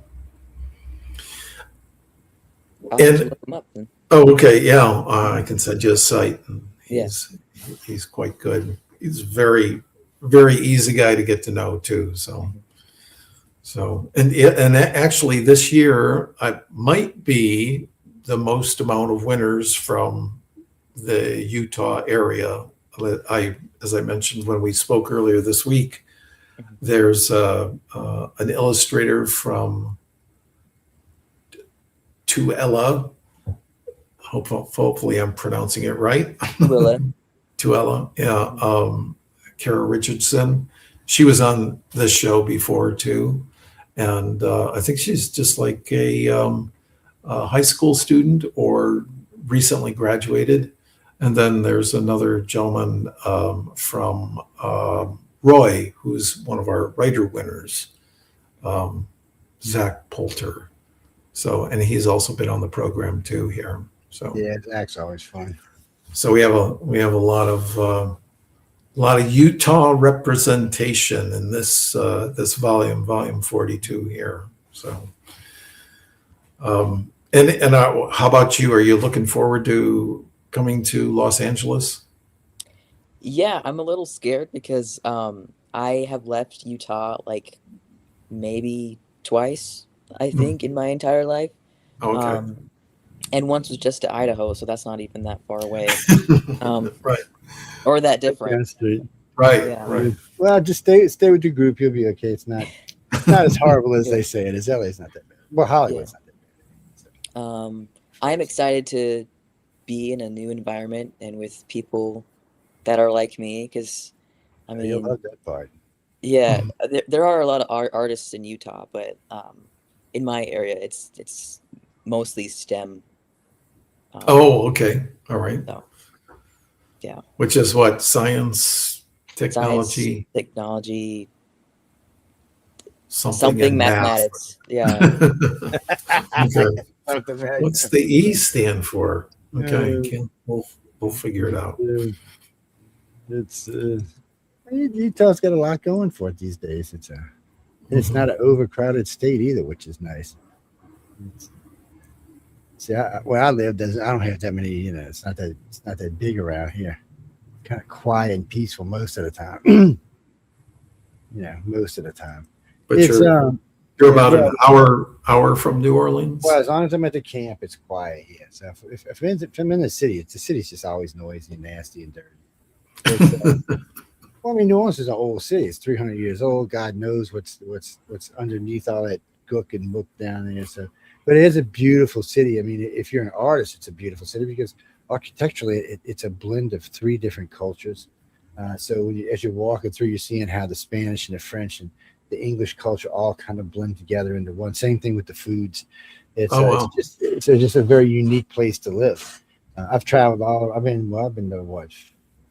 I'll have to look him up then. Oh, okay. Yeah, I can send you a site. He's quite good. He's very, very easy guy to get to know too. And actually this year I might be the most amount of winners from the Utah area. As I mentioned when we spoke earlier this week, there's an illustrator from Tuella. Hopefully I'm pronouncing it right. Tuella. Tuella, yeah. Kara Richardson, she was on this show before too, and I think she's just like a high school student or recently graduated. And then there's another gentleman from Roy, who's one of our writer winners, Zach Poulter. So, and he's also been on the program too here. So Yeah, Zach's always fun. so we have a lot of Utah representation in this this volume 42 here. So, and how about you? Are you looking forward to coming to Los Angeles? Yeah, I'm a little scared because I have left Utah like maybe twice, I think, in my entire life. Okay. And once was just to Idaho, so that's not even that far away, Right. or that different. That's great. Right. Yeah. Right. Well, just stay with your group. You'll be okay. It's not as horrible as they say it is. LA's not that bad. Well, Hollywood's not that bad. I'm excited to be in a new environment and with people that are like me, because I You'll mean, love that part. yeah, there are a lot of artists in Utah, but in my area, it's mostly STEM. Oh, okay. All right. So, yeah. Which is what? Science, technology, Science, technology, something something in math. mathematics. Yeah. Okay. What's the E stand for? Okay. We'll figure it out. It's Utah's got a lot going for it these days. It's not an overcrowded state either, which is nice. See, where I live, I don't have that many. It's not that big around here. Kind of quiet and peaceful most of the time. Most of the time. But It's you're about an hour from New Orleans. well, as long as I'm at the camp, it's quiet here. So if I'm in the city, the city's just always noisy and nasty and dirty. Well, I mean, New Orleans is an old city. It's 300 years old. God knows what's underneath all that gook and muck down there. So, but it is a beautiful city. I mean, if you're an artist, it's a beautiful city because architecturally, it's a blend of 3 different cultures. So as you're walking through, you're seeing how the Spanish and the French and the English culture all kind of blend together into one. Same thing with the foods. It's just a very unique place to live. I've traveled I've been to what,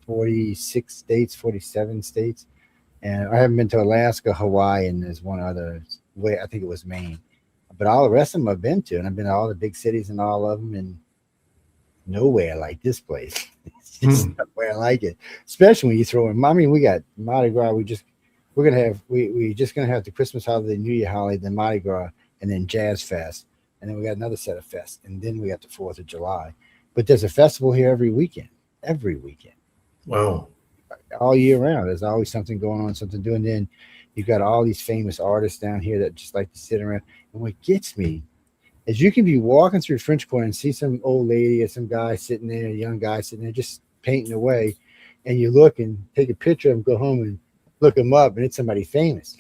46 states, 47 states, and I haven't been to Alaska, Hawaii, and there's one other way. I think it was Maine, but all the rest of them I've been to, and I've been to all the big cities and all of them, and nowhere like this place. It's just nowhere like it, especially when you throw in. I mean, we got Mardi Gras. We're just gonna have the Christmas holiday, New Year holiday, then Mardi Gras, and then Jazz Fest, and then we got another set of fests, and then we got the 4th of July. But there's a festival here every weekend. Wow. All year round. There's always something going on, something doing. Then you've got all these famous artists down here that just like to sit around. And what gets me is you can be walking through French Quarter and see some old lady or some guy sitting there, a young guy sitting there just painting away. And you look and take a picture of him, go home and look him up, and it's somebody famous.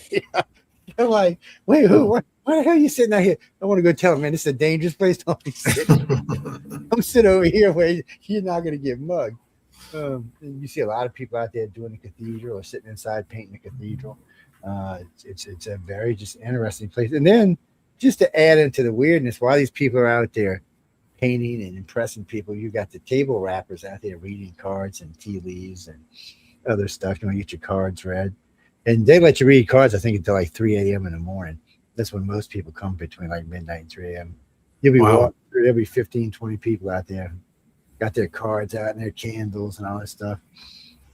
You're like, wait, why the hell are you sitting out here? I want to go tell him, man, this is a dangerous place. Don't be sitting. I'm sitting over here where you're not going to get mugged. And you see a lot of people out there doing the cathedral or sitting inside painting the cathedral. It's a very just interesting place. And then just to add into the weirdness, while these people are out there painting and impressing people, you got the table rappers out there reading cards and tea leaves and other stuff. You want to get your cards read. And they let you read cards, I think, until like 3 a.m. in the morning. That's when most people come, between like midnight and 3 a.m. You'll be walking through, there'll be 15, 20 people out there. Got their cards out and their candles and all that stuff.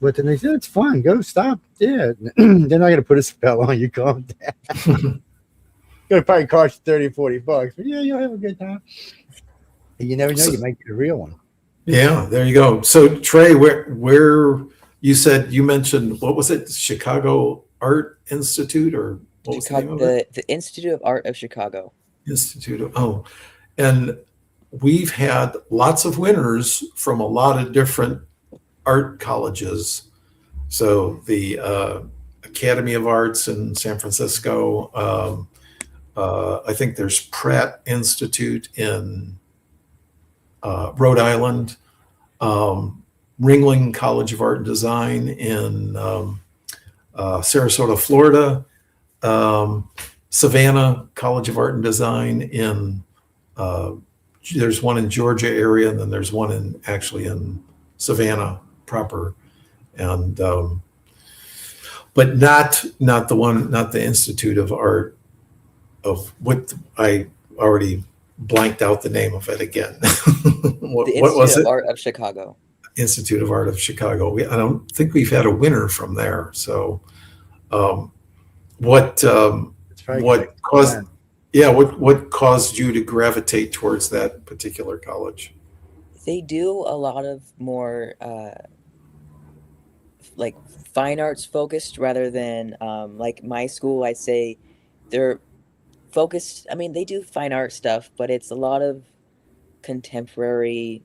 But then they said, it's fun. Go stop. Yeah. They're not going to put a spell on you. Calm down. Going to probably cost you 30, 40 bucks. But yeah, you'll have a good time. And you never know. You might get a real one. Yeah, there you go. So Tray, where you mentioned, what was it? Chicago Art Institute, or what was the name of it? The Institute of Art of Chicago. And we've had lots of winners from a lot of different art colleges. So the Academy of Arts in San Francisco. I think there's Pratt Institute in Rhode Island. Ringling College of Art and Design in Sarasota, Florida, Savannah College of Art and Design in, there's one in Georgia area, and then there's one in Savannah proper. And, but not the Institute of Art of what I already blanked out the name of it again. what was it? Art of Chicago. Institute of Art of Chicago. I don't think we've had a winner from there. So, what caused you to gravitate towards that particular college? They do a lot of more like fine arts focused rather than like my school. I'd say they're focused. I mean, they do fine art stuff, but it's a lot of contemporary,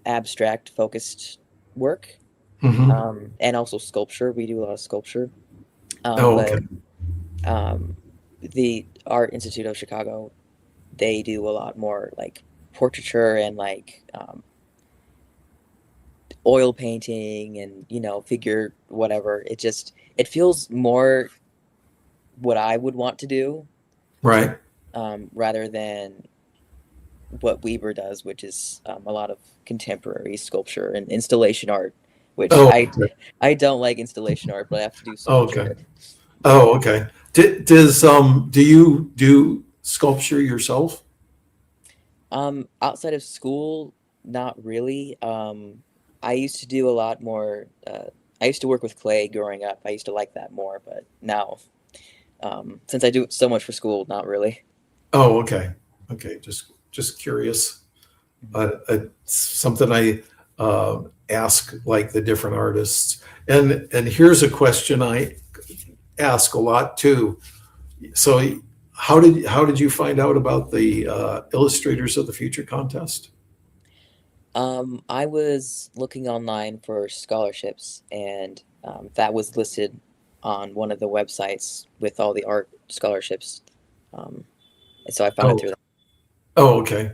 abstract focused work, and also sculpture. We do a lot of sculpture. Okay. But the Art Institute of Chicago, they do a lot more like portraiture and like oil painting and, you know, figure whatever. It feels more what I would want to do, Right. rather than what Weber does, which is a lot of contemporary sculpture and installation art, which I don't like installation art, but I have to do so much of it. Oh, okay. Do you do sculpture yourself? Outside of school, not really. I used to do a lot more. I used to work with clay growing up. I used to like that more, but now, since I do so much for school, not really. Oh, okay. Okay. Just curious. Something I ask like the different artists. And here's a question I ask a lot too. So how did you find out about the Illustrators of the Future contest? I was looking online for scholarships, and that was listed on one of the websites with all the art scholarships. And so I found it through that. Oh, okay.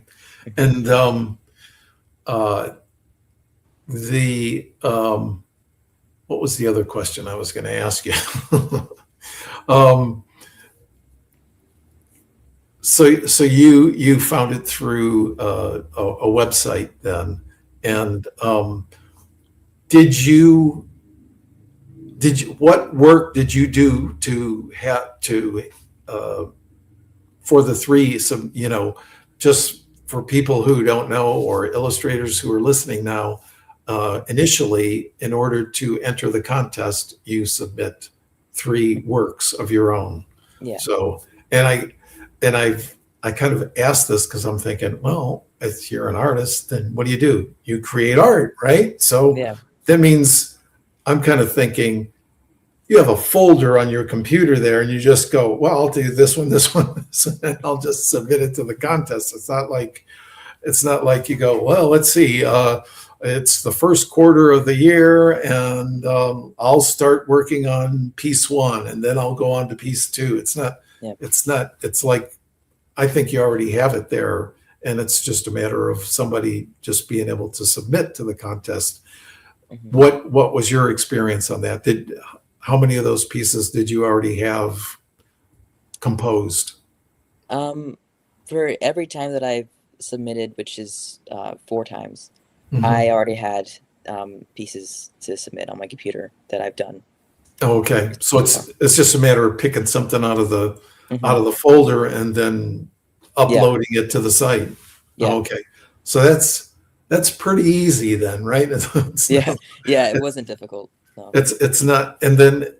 And what was the other question I was going to ask you? So you found it through a website then, and what work did you do to have to for the three? Some, you know, just for people who don't know, or illustrators who are listening now, initially, in order to enter the contest, you submit 3 works of your own. Yeah. So, I kind of asked this because I'm thinking, well, if you're an artist, then what do? You create art, right? So Yeah. that means I'm kind of thinking you have a folder on your computer there, and you just go, well, I'll do this one, and I'll just submit it to the contest. It's not like you go, well, let's see, it's the first quarter of the year, and I'll start working on piece 1, and then I'll go on to piece 2. It's not. Yeah. It's like, I think you already have it there, and it's just a matter of somebody just being able to submit to the contest. Mhm. What was your experience on that? How many of those pieces did you already have composed? For every time that I've submitted, which is 4 times, Mhm. I already had pieces to submit on my computer that I've done. Oh, okay, so it's just a matter of picking something out of the Mhm. folder and then uploading it to the site. Yeah. Oh, okay, so that's pretty easy then, right? It's Yeah. not- Yeah, it wasn't difficult. No. It's not. And then,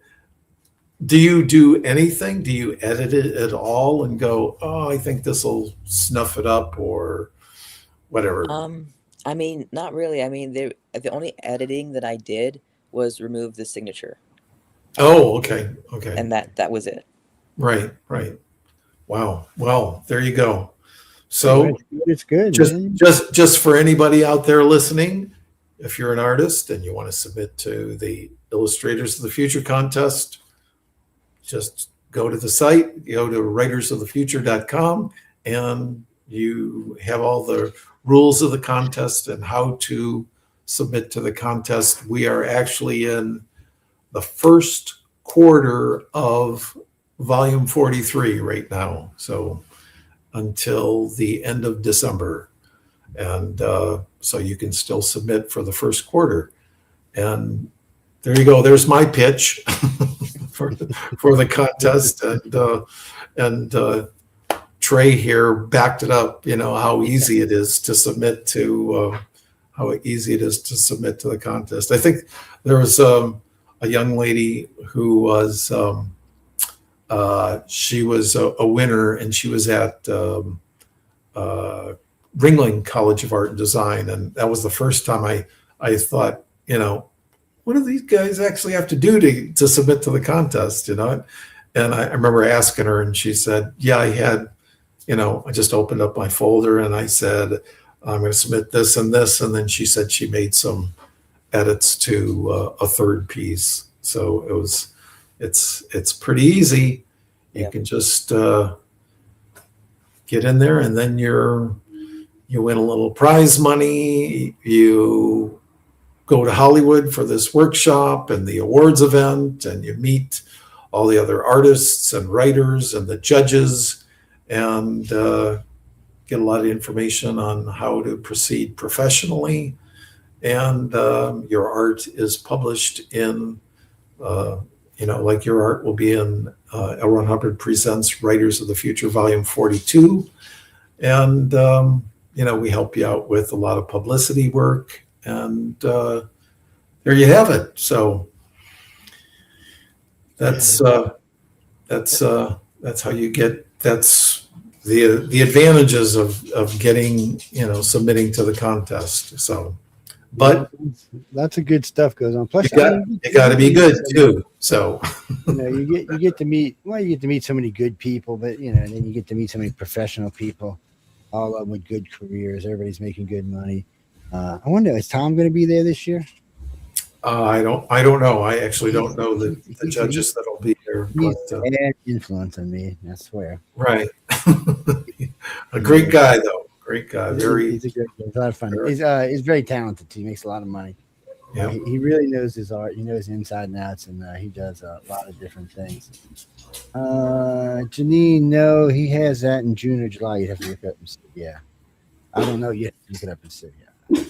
do you do anything? Do you edit it at all and go, oh, I think this will snuff it up or whatever? I mean, not really. I mean, the only editing that I did was remove the signature, Oh, okay, okay, and that was it. right. Wow. Well, there you go. So It's good. man. just for anybody out there listening, if you're an artist and you want to submit to the Illustrators of the Future contest, just go to the site, go to writersofthefuture.com, and you have all the rules of the contest and how to submit to the contest. We are actually in the first quarter of volume 43 right now. So until the end of December. And so you can still submit for the first quarter. And there you go. There's my pitch for the contest. And Tray here backed it up, how easy it is to submit to the contest. I think there was a young lady who was she was a winner, and she was at Ringling College of Art and Design, and that was the first time I thought, what do these guys actually have to do to submit to the contest, And I remember asking her, and she said, yeah, I had, I just opened up my folder and I said, I'm going to submit this and this. And then she said she made some edits to a third piece. So it's pretty easy. You can just get in there, and then you win a little prize money. You go to Hollywood for this workshop and the awards event, and you meet all the other artists and writers and the judges, and get a lot of information on how to proceed professionally. And your art is published in, like your art will be in L. Ron Hubbard Presents Writers of the Future, Volume 42. And, we help you out with a lot of publicity work. And there you have it. So that's how you get, that's the advantages of getting, submitting to the contest. So, but lots of good stuff goes on. Plus, you got to be good too. So, you get to meet so many good people, but and then you get to meet so many professional people, all of them with good careers. Everybody's making good money. I wonder, is Tom going to be there this year? I don't know. I actually don't know the judges that'll be there. He's an influence on me, I swear. Right. A great guy, though. Great guy. He's a lot of fun. He's very talented. He makes a lot of money. Yeah. He really knows his art. He knows inside and outs, and he does a lot of different things. Janine, no, he has that in June or July. You'd have to look up and see. Yeah. I don't know. You have to look it up and see. Yeah.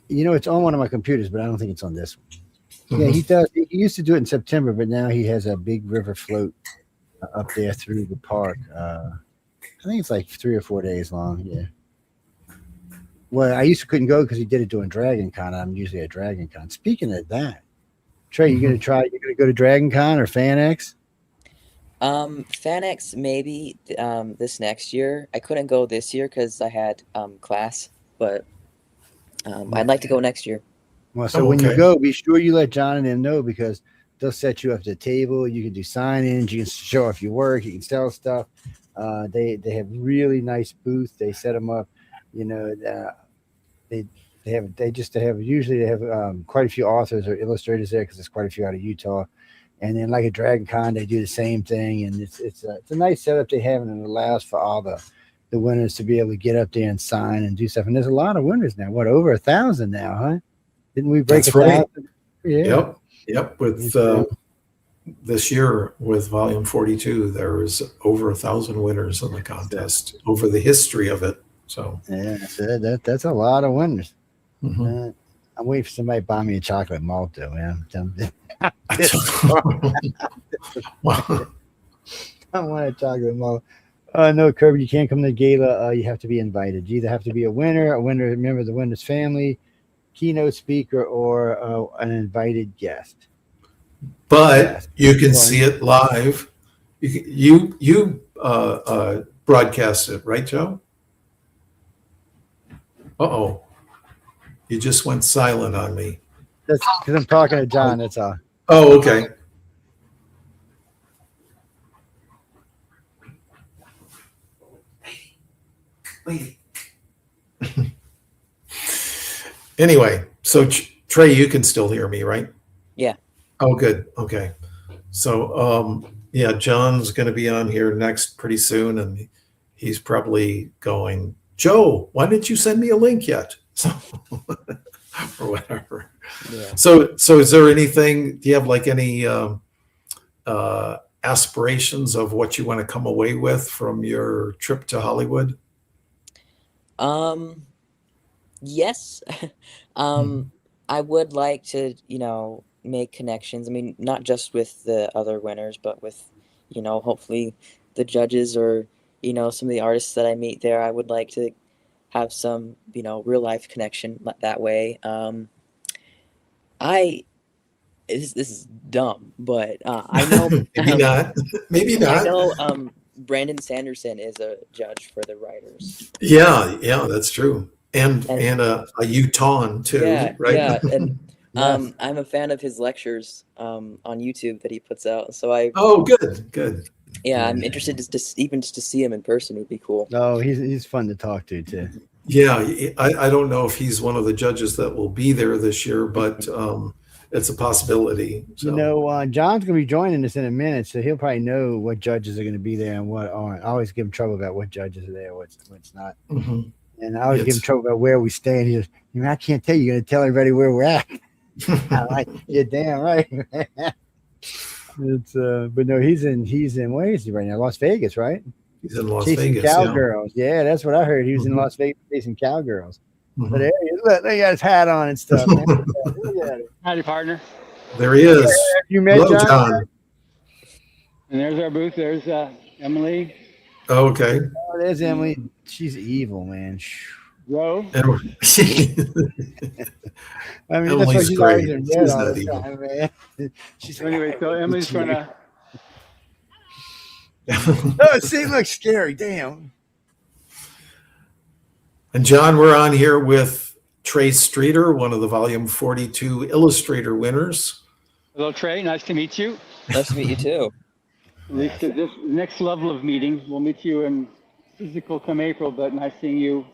It's on one of my computers, but I don't think it's on this one. Yeah, he does. He used to do it in September, but now he has a big river float up there through the park. I think it's like 3 or 4 days long. Yeah. Well, I couldn't go because he did it during Dragon Con. I'm usually at Dragon Con. Speaking of that, Trey, you're gonna go to Dragon Con or FanX? FanX maybe this next year. I couldn't go this year because I had class, but I'd like to go next year. Well, so when you go, be sure you let John and them know, because they'll set you up at the table. You can do sign-ins. You can show off your work. You can sell stuff. They have really nice booths. They set them up. They have quite a few authors or illustrators there, because there's quite a few out of Utah. And then, like at Dragon Con, they do the same thing. And it's a nice setup they have, and it allows for all the winners to be able to get up there and sign and do stuff. And there's a lot of winners now. What, over 1,000 now, huh? Didn't we break 1,000? Yeah. Yep. With this year, with Volume 42, there was over 1,000 winners in the contest over the history of it. So yeah, that's a lot of winners. Mm-hmm. I'm waiting for somebody to buy me a chocolate malt, though. Man. I want a chocolate malt. No, Kirby, you can't come to the gala. You have to be invited. You either have to be a member of the winner's family, keynote speaker, or an invited guest. But you can see it live. You broadcast it, right, Joe? Uh-oh. You just went silent on me. That's because I'm talking to John, that's all. Oh, okay. Wait. Anyway, so Trey, you can still hear me, right? Yeah. Oh, good. Okay. So, John's going to be on here next pretty soon, and he's probably going, Joe, why didn't you send me a link yet? So, or whatever. Yeah. So is there anything? Do you have like any aspirations of what you want to come away with from your trip to Hollywood? Yes. Mhm. I would like to, make connections. I mean, not just with the other winners, but with, hopefully the judges or, some of the artists that I meet there. I would like to have some, real life connection that way. I this is dumb, but I know Maybe not. Maybe I not. know Brandon Sanderson is a judge for the writers. Yeah, that's true. And And a Utahn yeah, too, right? yeah, and Yes. I'm a fan of his lectures on YouTube that he puts out. So I Oh, good. yeah, I'm Yeah. interested just even just to see him in person would be cool. No, he's fun to talk to too. Yeah, I don't know if he's one of the judges that will be there this year, but it's a possibility. So. John's gonna be joining us in a minute, so he'll probably know what judges are gonna be there and what aren't. I always give him trouble about what judges are there, what's not. Mhm. And I always give him It's- trouble about where we stand. He goes, I can't tell you. You're gonna tell everybody where we're at. I'm like, you're damn right. It's but no, he's in where is he right now? Las Vegas, right? He's in Las Chasing Vegas. Yeah. cowgirls. Yeah, that's what I heard. He was in Mhm. Las Vegas chasing cowgirls. Mhm. But there he is. Look, they got his hat on and stuff. Man. Look at it. Howdy, partner. There he is. You met Hello, John? John. And there's our booth. There's Emily, Oh, okay. Oh, there's Emily. She's evil, man. Roe. And I mean, Emily's that's why she's great. always in bed She's all not the evil. time, man. She's So anyway, so Emily's gonna. Oh, see, looks scary. Damn. And John, we're on here with Tray Streeter, one of the Volume 42 Illustrator winners. Hello, Trey. Nice to meet you. Nice to meet you too. At least at this next level of meeting, we'll meet you in physical come April. But nice seeing you.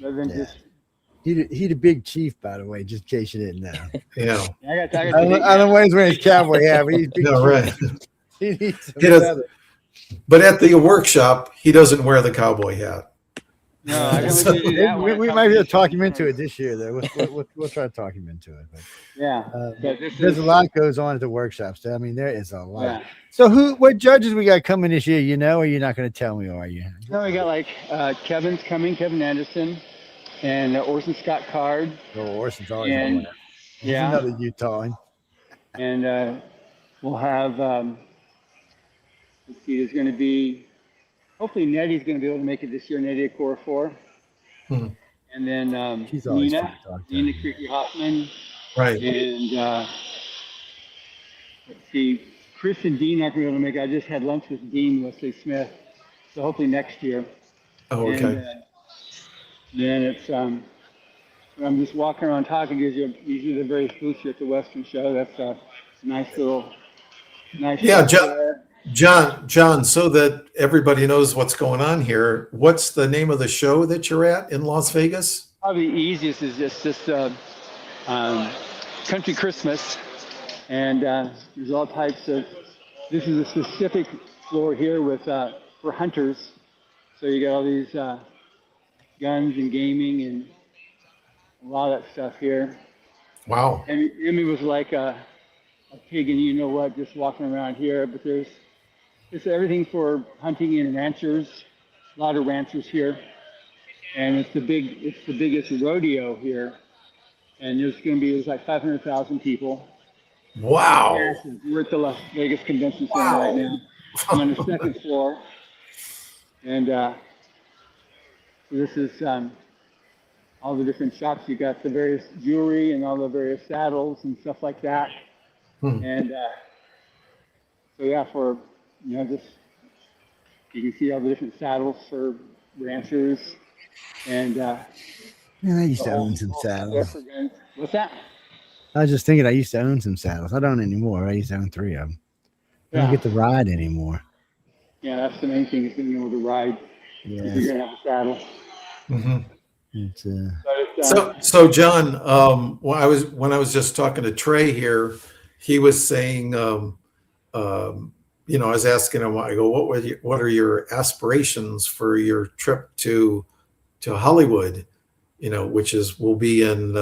Rather than Yeah. just. He the big chief, by the way, just in case you didn't know. Yeah. I got I don't know he's wearing his cowboy hat, but he's big No, right. chief. He needs some He does- feather. But at the workshop, he doesn't wear the cowboy hat. No, I can only do that when We it might comes be able to to talk him into insurance. it this year, though. We'll try to talk him into it. But, Yeah. But this there's is, a lot goes on at the workshops. I mean, there is a lot. Yeah. So, what judges we got coming this year? Or you're not going to tell me, are you? No, we got like Kevin's coming, Kevin Anderson, and Orson Scott Card, Oh, Orson's always And- a winner. He's yeah. another Utah. and we'll have. Let's see, there's going to be. Hopefully, Nettie's going to be able to make it this year. Nettie Core Hmm. and then She's always fun Nina, to talk to. Nina Creaky Hoffman, Right. and let's see, Chris and Dean aren't going to be able to make it. I just had lunch with Dean Wesley Smith, so hopefully next year. Oh, okay. And, then it's I'm just walking around talking because usually they're very booths at the Western Show. That's a nice little, nice. Yeah, show there. John, so that everybody knows what's going on here, what's the name of the show that you're at in Las Vegas? Probably the easiest is just this Country Christmas, and there's all types of. This is a specific floor here with for hunters, so you got all these guns and gaming and a lot of that stuff here. Wow. And Emmy was like a pig, and you know what, just walking around here. But there's everything for hunting and ranchers. A lot of ranchers here, and it's the biggest rodeo here. And there's like 500,000 people. Wow. We're at the Las Vegas Convention Center right now. I'm on the second floor, and so this is all the different shops. You got the various jewelry and all the various saddles and stuff like that. Hmm. And so yeah, for just you can see all the different saddles for ranchers and. Man, I used to own some saddles. What's that? I was just thinking I used to own some saddles. I don't anymore. I used to own 3 of them. I don't Yeah, get to ride anymore. yeah, that's the main thing is being able to ride. Yeah. If you're gonna have a saddle. Mhm. It's, But it's, So John, when I was just talking to Trey here, he was saying, I was asking him, I go, what are your aspirations for your trip to Hollywood? which will be in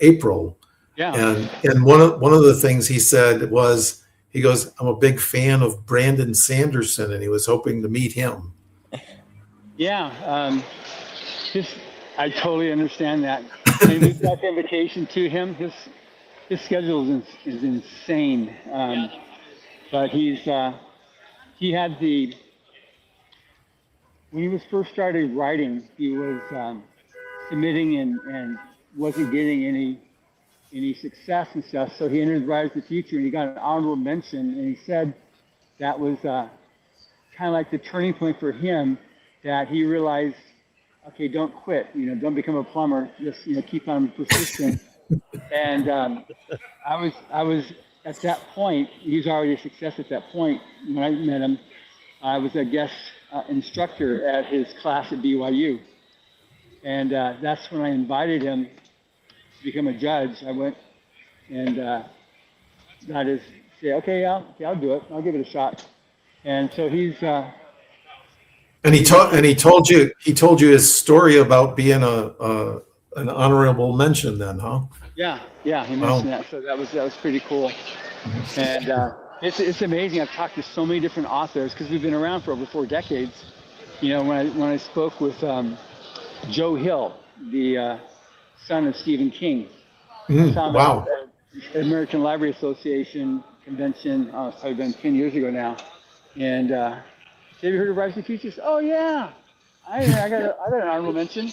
April. Yeah. And one of the things he said was, he goes, I'm a big fan of Brandon Sanderson, and he was hoping to meet him. Yeah. I totally understand that. And we've got the invitation to him. His schedule is insane. But he had when he was first started writing, he was submitting and wasn't getting any success and stuff. So he entered Writers of the Future, and he got an honorable mention. And he said that was kind of like the turning point for him, that he realized, okay, don't quit. Don't become a plumber. Just keep on persisting. And I was at that point. He was already a success at that point. When I met him, I was a guest instructor at his class at BYU, and that's when I invited him to become a judge. I went and got his say, okay, I'll do it. I'll give it a shot. And so he's. And he told you his story about being an honorable mention then, huh? Yeah, he mentioned that. So that was pretty cool. And it's amazing. I've talked to so many different authors because we've been around for over 4 decades. When I spoke with Joe Hill, the son of Stephen King. Wow. At American Library Association convention, it's probably been 10 years ago now. And have you heard of Writers of the Future? Oh yeah, I got an honorable mention.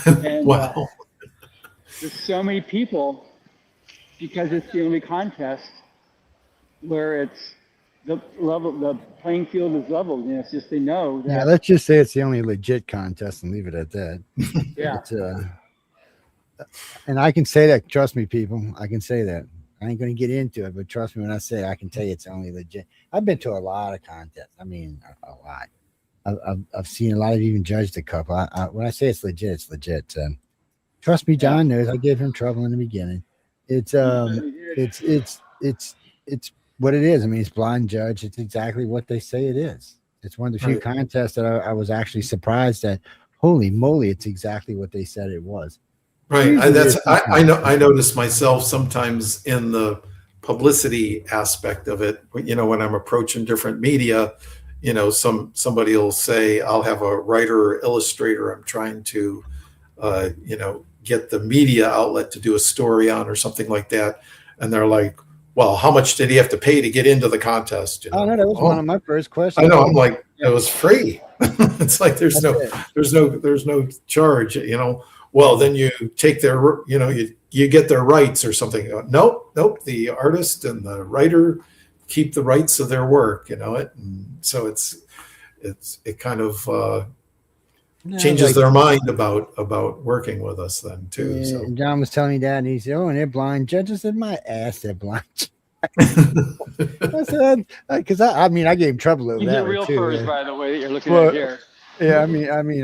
And, wow. There's so many people, because it's the only contest where it's the playing field is leveled. It's just they know that. Yeah, let's just say it's the only legit contest and leave it at that. Yeah. And I can say that. Trust me, people. I can say that. I ain't going to get into it, but trust me when I say I can tell you it's only legit. I've been to a lot of contests. I mean, a lot. I've seen a lot of even judged a couple. When I say it's legit, it's legit. Trust me, John knows. I gave him trouble in the beginning. It's what it is. I mean, it's blind judge. It's exactly what they say it is. It's one of the few contests that I was actually surprised at. Holy moly, it's exactly what they said it was. Right. I notice myself sometimes in the publicity aspect of it. When I'm approaching different media, somebody will say, I'll have a writer or illustrator I'm trying to, get the media outlet to do a story on or something like that. And they're like, well, how much did he have to pay to get into the contest? Oh, no, that was one of my first questions. I know. I'm like, it was free. It's like, there's no charge, Well, then you take their, you get their rights or something. Nope. The artist and the writer keep the rights of their work, And so it kind of changes their mind about working with us then too. Yeah, so. John was telling me that, and he said, "Oh, and they're blind judges." I said, "My ass, they're blind." I said, "Because I gave him trouble over that." These are real too, furs, by the way, that you're looking at here. Yeah,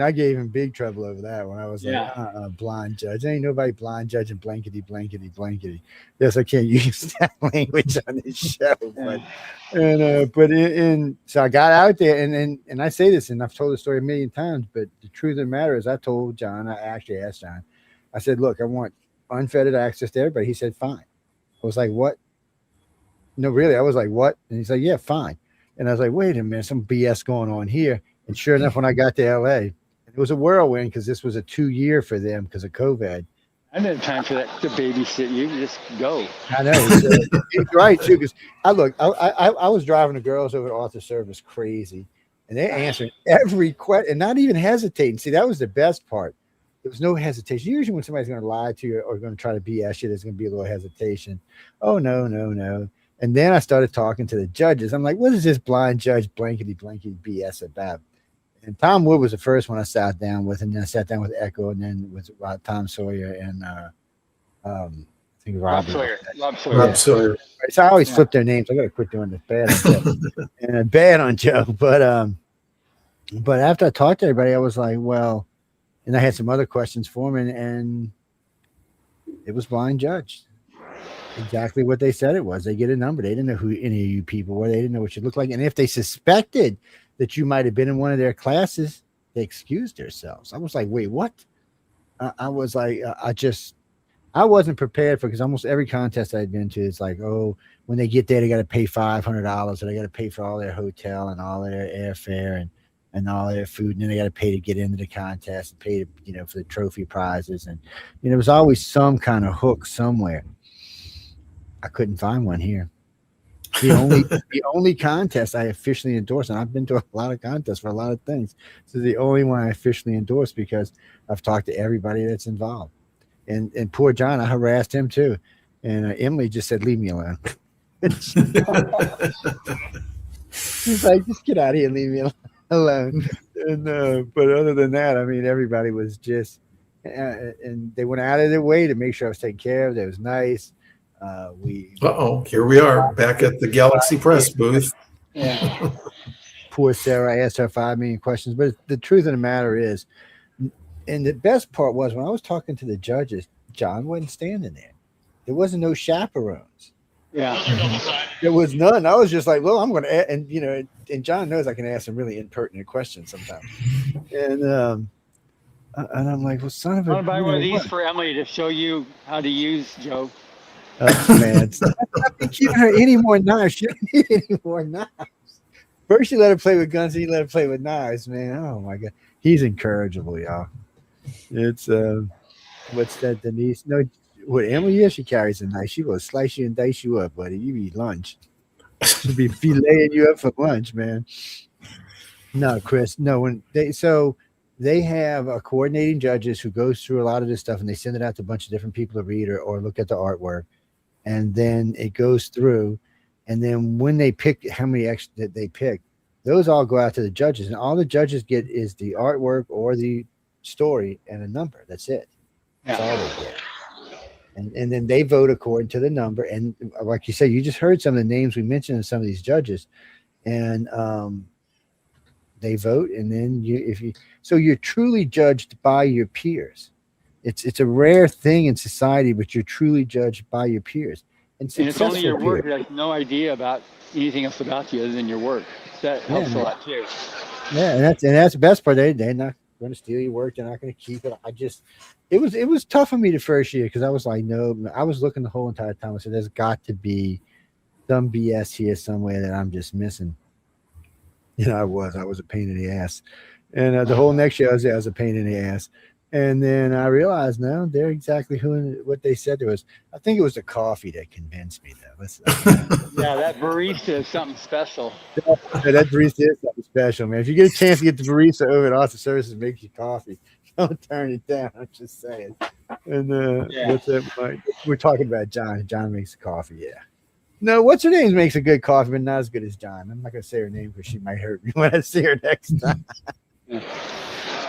I gave him big trouble over that when I was like, blind judge. Ain't nobody blind judging blankety, blankety, blankety. Yes, I can't use that language on this show. So I got out there and I say this, and I've told the story a million times, but the truth of the matter is I told John, I actually asked John, I said, look, I want unfettered access to everybody. He said, fine. I was like, what? No, really? I was like, what? And he's like, yeah, fine. And I was like, wait a minute, some BS going on here. And sure enough, when I got to LA, it was a whirlwind because this was a 2-year for them because of COVID. I didn't have time for that to babysit you. Just go. I know. He's right too. Because I was driving the girls over to Author Service crazy, and they answered every question and not even hesitating. See, that was the best part. There was no hesitation. Usually, when somebody's going to lie to you or going to try to BS you, there's going to be a little hesitation. Oh no. And then I started talking to the judges. I'm like, what is this blind judge blankety BS about? And Tom Wood was the first one I sat down with, and then I sat down with Echo, and then with Tom Sawyer and I think Rob Sawyer. So I always flip their names. I got to quit doing this bad on Joe. And bad on Joe. But after I talked to everybody, I was like, well, and I had some other questions for him, and it was blind judge. Exactly what they said it was. They get a number. They didn't know who any of you people were. They didn't know what you looked like. And if they suspected that you might have been in one of their classes, they excused themselves. I was like, wait, what? I was like, I wasn't prepared for because almost every contest I'd been to, it's like, oh, when they get there, they got to pay $500, or they got to pay for all their hotel and all their airfare and all their food, and then they got to pay to get into the contest and pay to, for the trophy prizes, and there was always some kind of hook somewhere. I couldn't find one here. The only contest I officially endorsed, and I've been to a lot of contests for a lot of things. This is the only one I officially endorsed because I've talked to everybody that's involved. And poor John, I harassed him too. And Emily just said, leave me alone. She's like, just get out of here and leave me alone. And, but other than that, I mean, everybody was just, and they went out of their way to make sure I was taken care of. It was nice. Here we are back at the Galaxy Press booth. Yeah. Poor Sarah, I asked her 5 million questions, but the truth of the matter is, and the best part was when I was talking to the judges, John wasn't standing there. There wasn't no chaperones. Yeah. There was none. I was just like, well, I'm going to, and John knows I can ask some really impertinent questions sometimes. And I'm like, well, son of a. I want to buy one of these for Emily to show you how to use, Joe. Oh, man. I've been giving her any more knives. She don't need any more knives. First, you let her play with guns, and you let her play with knives, man. Oh, my God. He's incorrigible, y'all. It's, what's that, Denise? No, what Emily is, she carries a knife. She will slice you and dice you up, buddy. You eat lunch. She'll be filleting you up for lunch, man. No, Chris, no. They have a coordinating judges who goes through a lot of this stuff, and they send it out to a bunch of different people to read or look at the artwork. And then it goes through. And then when they pick how many extra that they pick, those all go out to the judges. And all the judges get is the artwork or the story and a number. That's it. That's all they get. And then they vote according to the number. And like you said, you just heard some of the names we mentioned in some of these judges. And they vote. And then you're truly judged by your peers. It's a rare thing in society, but you're truly judged by your peers. And it's only your work. They have no idea about anything else about you other than your work. That helps a lot too. Yeah, and that's the best part. They're not going to steal your work. They're not going to keep it. It was tough for me the first year because I was like, no, I was looking the whole entire time. I said, there's got to be some BS here somewhere that I'm just missing. I was a pain in the ass. And the whole next year I was a pain in the ass. And then I realized, no, they're exactly what they said to us. I think it was the coffee that convinced me, though. Yeah, that barista is something special. Yeah, that barista is something special, man. If you get a chance to get the barista over at Author Services and make you coffee, don't turn it down. I'm just saying. And what's that, Mike? We're talking about John. John makes the coffee, yeah. No, what's her name makes a good coffee, but not as good as John. I'm not going to say her name because she might hurt me when I see her next time. I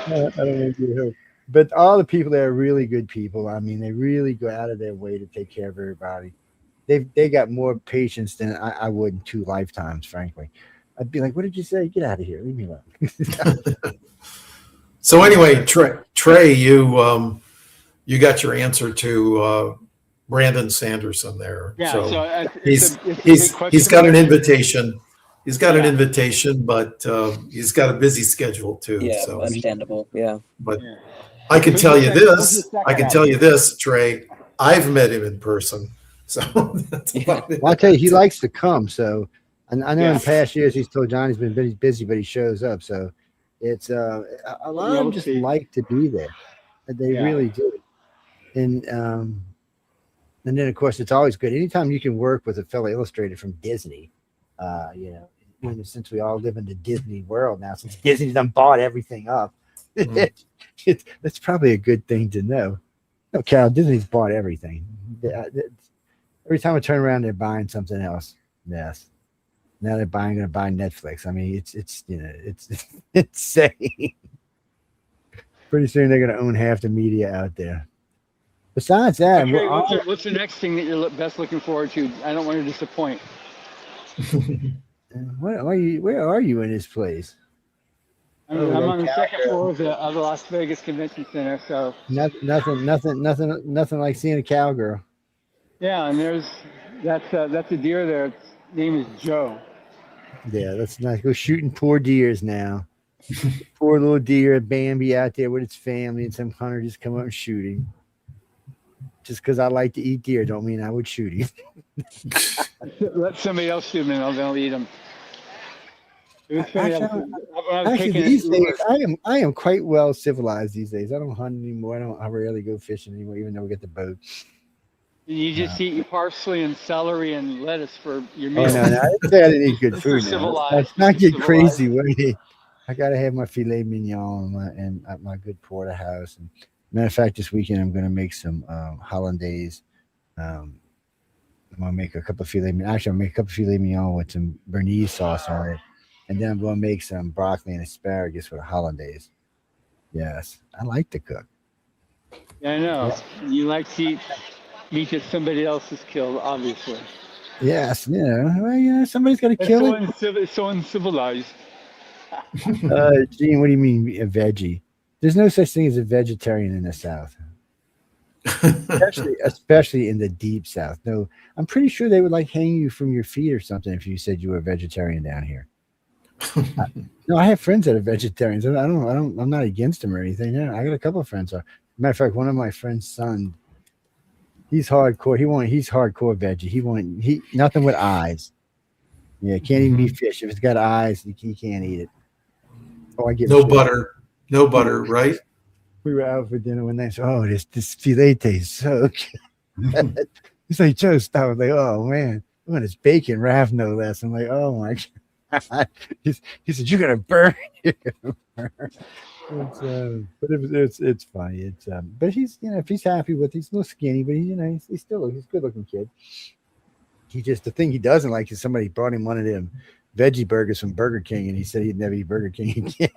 don't want to get hurt. But all the people there are really good people. I mean, they really go out of their way to take care of everybody. They got more patience than I would in 2 lifetimes, frankly. I'd be like, what did you say? Get out of here. Leave me alone. So anyway, Trey, you got your answer to Brandon Sanderson there. Yeah, so he's got an invitation. He's got an invitation, but he's got a busy schedule too. Yeah, so understandable. Yeah. But I can tell you this. I can tell you this, Trey. I've met him in person. So that's about it. Well, I'll tell you, he likes to come. So I know in past years he's told John he's been busy, but he shows up. So it's a lot of them just like to be there. They really do. And then of course it's always good. Anytime you can work with a fellow illustrator from Disney, since we all live in the Disney world now, since Disney's done bought everything up, that's probably a good thing to know. No, Carol, Disney's bought everything. Every time I turn around, they're buying something else. Yes. Now they're going to buy Netflix. I mean, it's insane. Pretty soon they're going to own half the media out there. Besides that, okay, what's the next thing that you're best looking forward to? I don't want to disappoint. Where are you in this place? I'm on the second floor of the Las Vegas Convention Center. So nothing like seeing a cowgirl. Yeah, and that's a deer there. Its name is Joe. Yeah, that's nice. Go shooting poor deers now. Poor little deer, Bambi out there with its family, and some hunter just come up and shoot him. Just because I like to eat deer, don't mean I would shoot him. Let somebody else shoot them and they'll eat them. It was funny. Actually, these days I am quite well civilized these days. I don't hunt anymore. I rarely go fishing anymore, even though we get the boat. You just eat your parsley and celery and lettuce for your meal. Oh no, I didn't say I didn't eat good food. Let's not get crazy. I gotta have my filet mignon and my good porterhouse. And matter of fact, this weekend I'm gonna make some hollandaise. I'm gonna make a couple of filet. Actually, I'll make a couple of filet mignon with some Bernese sauce on it, and then I'm gonna make some broccoli and asparagus with a hollandaise. Yes, I like to cook. Yeah, I know. Yeah. You like to eat meat that somebody else has killed, obviously. Yes, somebody's got to kill it. It's so uncivilized. Gene, what do you mean a veggie? There's no such thing as a vegetarian in the South, especially in the deep South. No, I'm pretty sure they would like hang you from your feet or something if you said you were a vegetarian down here. No, I have friends that are vegetarians. I'm not against them or anything. Yeah, I got a couple of friends. Matter of fact, one of my friend's son. He's hardcore. He's hardcore veggie. He nothing with eyes. Yeah, can't even be fish. If it's got eyes, he can't eat it. Oh, I get no butter, right? We were out for dinner one night. So, oh, this filet tastes so good. He's like, Joe, stop. I was like, oh man, when it's bacon wrap no less. I'm like, oh my God. He said, you're gonna burn. But it's funny. But he's if he's happy with, he's a little skinny, but he's still a good looking kid. The thing he doesn't like is somebody brought him one of them veggie burgers from Burger King, and he said he'd never eat Burger King again.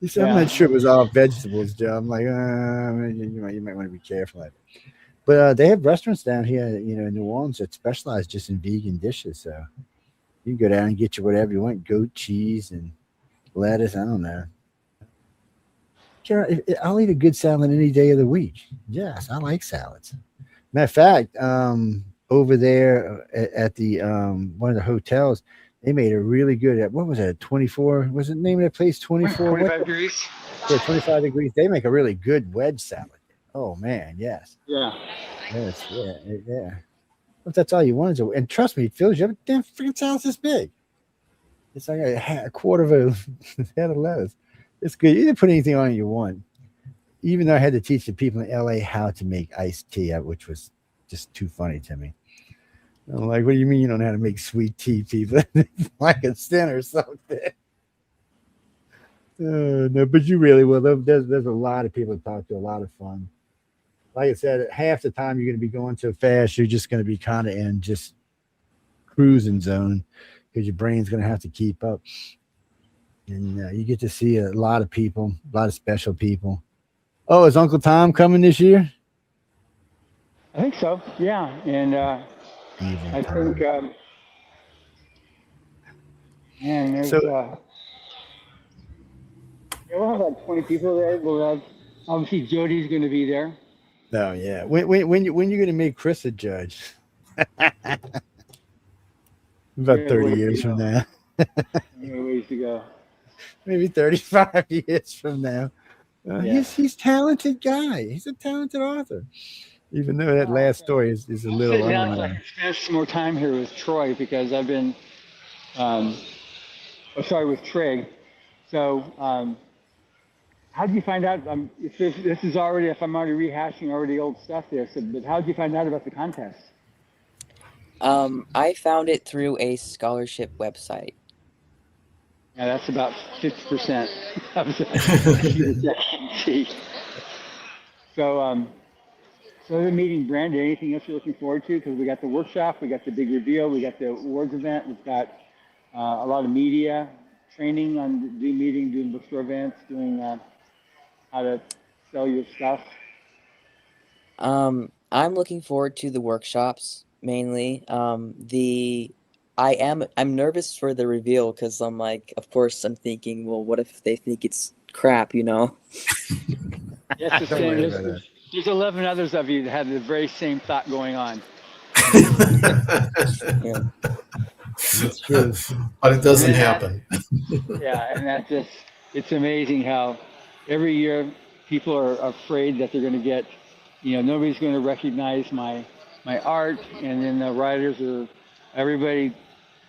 He said, I'm not sure it was all vegetables, Joe. I'm like, you might want to be careful. But they have restaurants down here, in New Orleans that specialize just in vegan dishes. So you can go down and get you whatever you want, goat cheese and lettuce. I don't know. I'll eat a good salad any day of the week. Yes, I like salads. Matter of fact, over there at the one of the hotels, they made a really good. What was it? 24? Was it the name of that place? 24. 25 degrees. Yeah, 25 degrees. They make a really good wedge salad. Oh man, yes. Yeah. Yes. Yeah. If that's all you want, and trust me, it fills you up. Damn, freaking salad's this big. It's like a quarter of a head of lettuce. It's good. You can put anything on it you want. Even though I had to teach the people in LA how to make iced tea, which was just too funny to me. I'm like, what do you mean you don't know how to make sweet tea, people? Like a sin or something. No, but you really will. There's a lot of people to talk to, a lot of fun. Like I said, half the time you're going to be going so fast, you're just going to be kind of in just cruising zone because your brain's going to have to keep up. And you get to see a lot of people, a lot of special people. Oh, is Uncle Tom coming this year? I think so. Yeah, and I think, there's we'll have like 20 people there. We'll have obviously Jody's going to be there. Oh yeah. When you going to make Chris a judge? About 30 years from now. Ways to go. Maybe 35 years from now. He's a talented guy. He's a talented author. Even though that last story is a little I spent some more time here with Troy because I've been with Tray. So how did you find out if I'm already rehashing already old stuff there, but how did you find out about the contest? I found it through a scholarship website. Yeah, that's about 50%. So the meeting, Brandon, anything else you're looking forward to? Because we got the workshop, we got the big reveal, we got the awards event, we've got a lot of media training on doing bookstore events, doing how to sell your stuff. I'm looking forward to the workshops mainly. I'm nervous for the reveal because I'm like, of course, I'm thinking, well, what if they think it's crap, Yes, the same. There's 11 others of you that had the very same thought going on. Yeah. That's true. But it doesn't Yeah. happen. Yeah, and that's just, it's amazing how every year people are afraid that they're going to get, nobody's going to recognize my art, and then the writers are,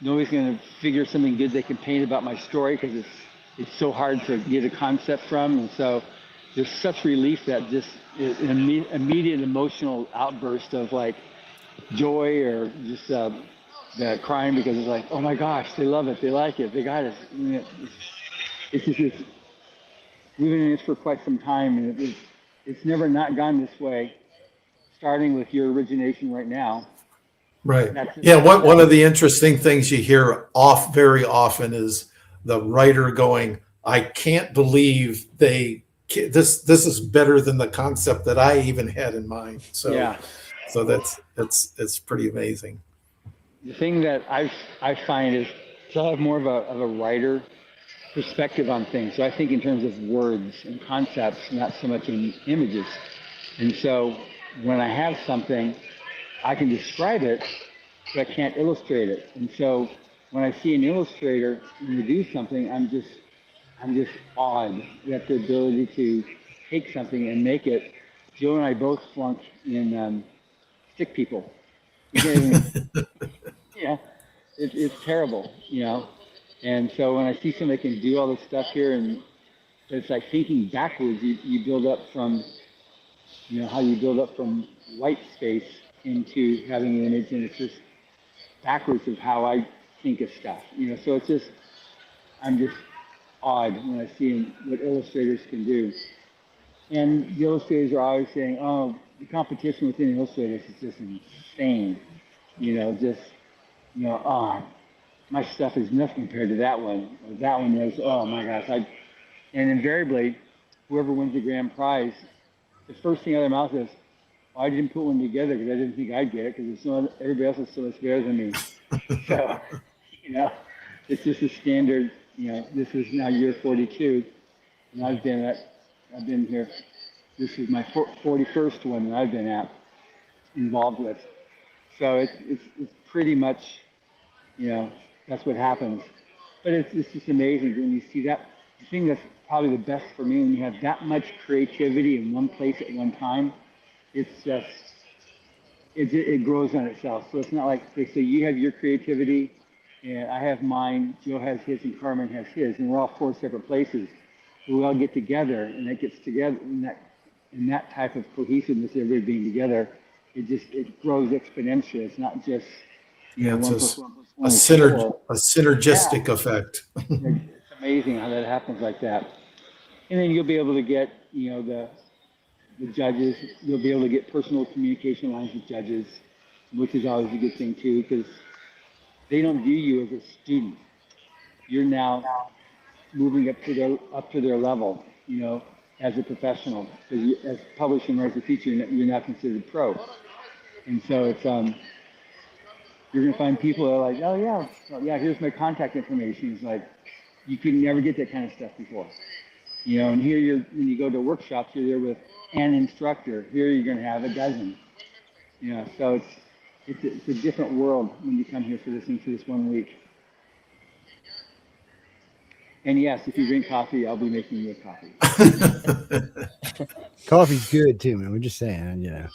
nobody's going to figure something good they can paint about my story because it's so hard to get a concept from, and so there's such relief that just an immediate emotional outburst of like joy or just crying because it's like, oh my gosh, they love it, they like it, they got it. It's just we've been in this for quite some time, and it's never not gone this way. Starting with your origination right now. Right. Yeah. One of the interesting things you hear very often is the writer going, "I can't believe this is better than the concept that I even had in mind." So yeah. So it's pretty amazing. The thing that I find is to have more of a writer perspective on things. So I think in terms of words and concepts, not so much in images. And so when I have something, I can describe it, but I can't illustrate it. And so when I see an illustrator do something, I'm just awed at the ability to take something and make it. Joe and I both flunked in stick people. Yeah, it's terrible, And so when I see somebody can do all this stuff here, and it's like thinking backwards, you build up from, how you build up from white space into having an image, and it's just backwards of how I think of stuff, So it's just, I'm just awed when I see what illustrators can do. And the illustrators are always saying, oh, the competition within illustrators is just insane, oh, my stuff is nothing compared to that one. Or that one is, oh my gosh. And invariably, whoever wins the grand prize, the first thing out of their mouth is, well, I didn't put one together because I didn't think I'd get it because everybody else is so much better than me. So, it's just a standard, this is now year 42, and I've been here. This is my 41st one that I've been involved with. So it's pretty much, that's what happens. But it's just amazing when you see that. The thing that's probably the best for me, when you have that much creativity in one place at one time, it's just, it grows on itself. So it's not like, so you have your creativity, and I have mine, Joe has his, and Carmen has his, and we're all four separate places. We all get together, and it gets together, and that type of cohesiveness, everybody being together, it grows exponentially. It's not just, It's a synergistic effect. It's amazing how that happens like that. And then you'll be able to get, the judges, you'll be able to get personal communication lines with judges, which is always a good thing too, because they don't view you as a student. You're now moving up to their level, as a professional. Because as publishing or as a teacher, you're now considered pro. And so it's you're gonna find people that are like, oh yeah, here's my contact information. It's like you could never get that kind of stuff before. And here when you go to workshops, you're there with an instructor. Here you're gonna have a dozen. So it's a different world when you come here for this 1 week. And yes, if you drink coffee, I'll be making you a coffee. Coffee's good too, man. We're just saying, Yeah.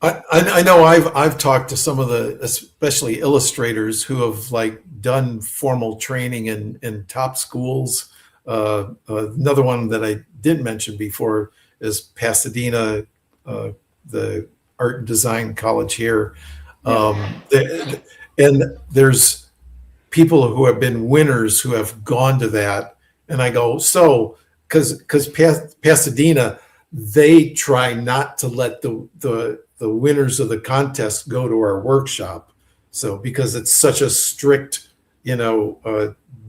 I know I've talked to some of the, especially illustrators who have done formal training in top schools. Another one that I didn't mention before is Pasadena, the Art and Design College here. And there's people who have been winners who have gone to that. And I go, so, because Pasadena, they try not to let the winners of the contest go to our workshop. So because it's such a strict,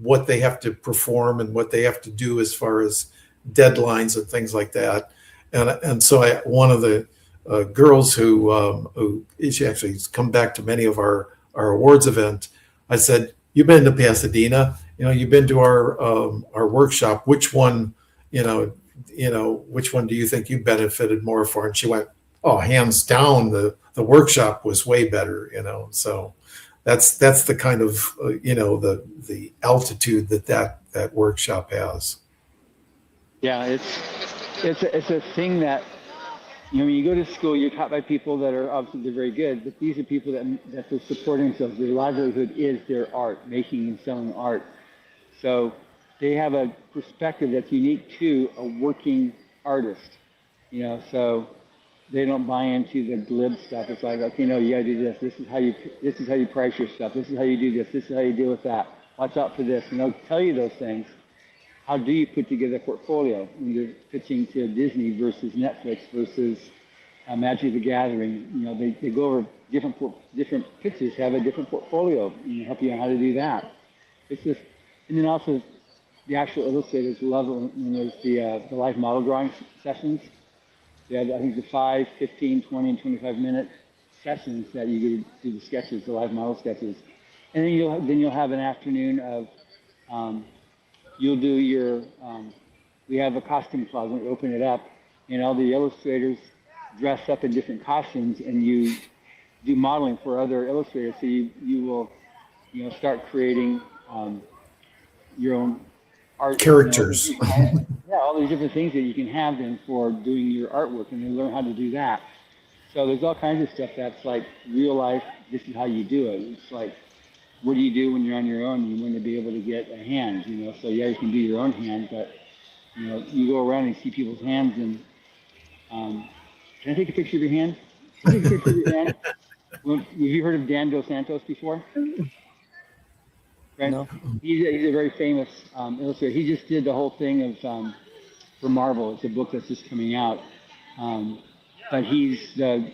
what they have to perform and what they have to do as far as deadlines and things like that. And so one of the girls who she actually has come back to many of our awards event, I said, you've been to Pasadena, you've been to our workshop. Which one, which one do you think you benefited more for? And she went, oh, hands down, the workshop was way better, so that's the kind of, the altitude that workshop has. Yeah, it's a thing that, when you go to school, you're taught by people that are obviously they're very good, but these are people that they're supporting themselves. Their livelihood is their art, making and selling art. So they have a perspective that's unique to a working artist, so they don't buy into the glib stuff. It's like, okay, no, you gotta do this. This is how you price your stuff. This is how you do this. This is how you deal with that. Watch out for this. And they'll tell you those things. How do you put together a portfolio when you're pitching to Disney versus Netflix versus Magic the Gathering? They go over different pitches, have a different portfolio, help you on how to do that. It's just, and then also the actual illustrators love it when there's the live model drawing sessions. Yeah, I think the 5, 15, 20, and 25-minute sessions that you do the sketches, the live model sketches, and then you'll have an afternoon of you'll do your we have a costume closet. We open it up, and all the illustrators dress up in different costumes, and you do modeling for other illustrators. So you will start creating your own art characters. All these different things that you can have them for doing your artwork, and they learn how to do that. So there's all kinds of stuff that's like real life. This is how you do it. It's like, what do you do when you're on your own and you want to be able to get a hand? So yeah, you can do your own hand, but you go around and see people's hands, and can I take a picture of your hand? Can I take a picture of your hand? Have you heard of Dan Dos Santos before? Right? No. He's a very famous illustrator. He just did the whole thing of for Marvel. It's a book that's just coming out. But he's the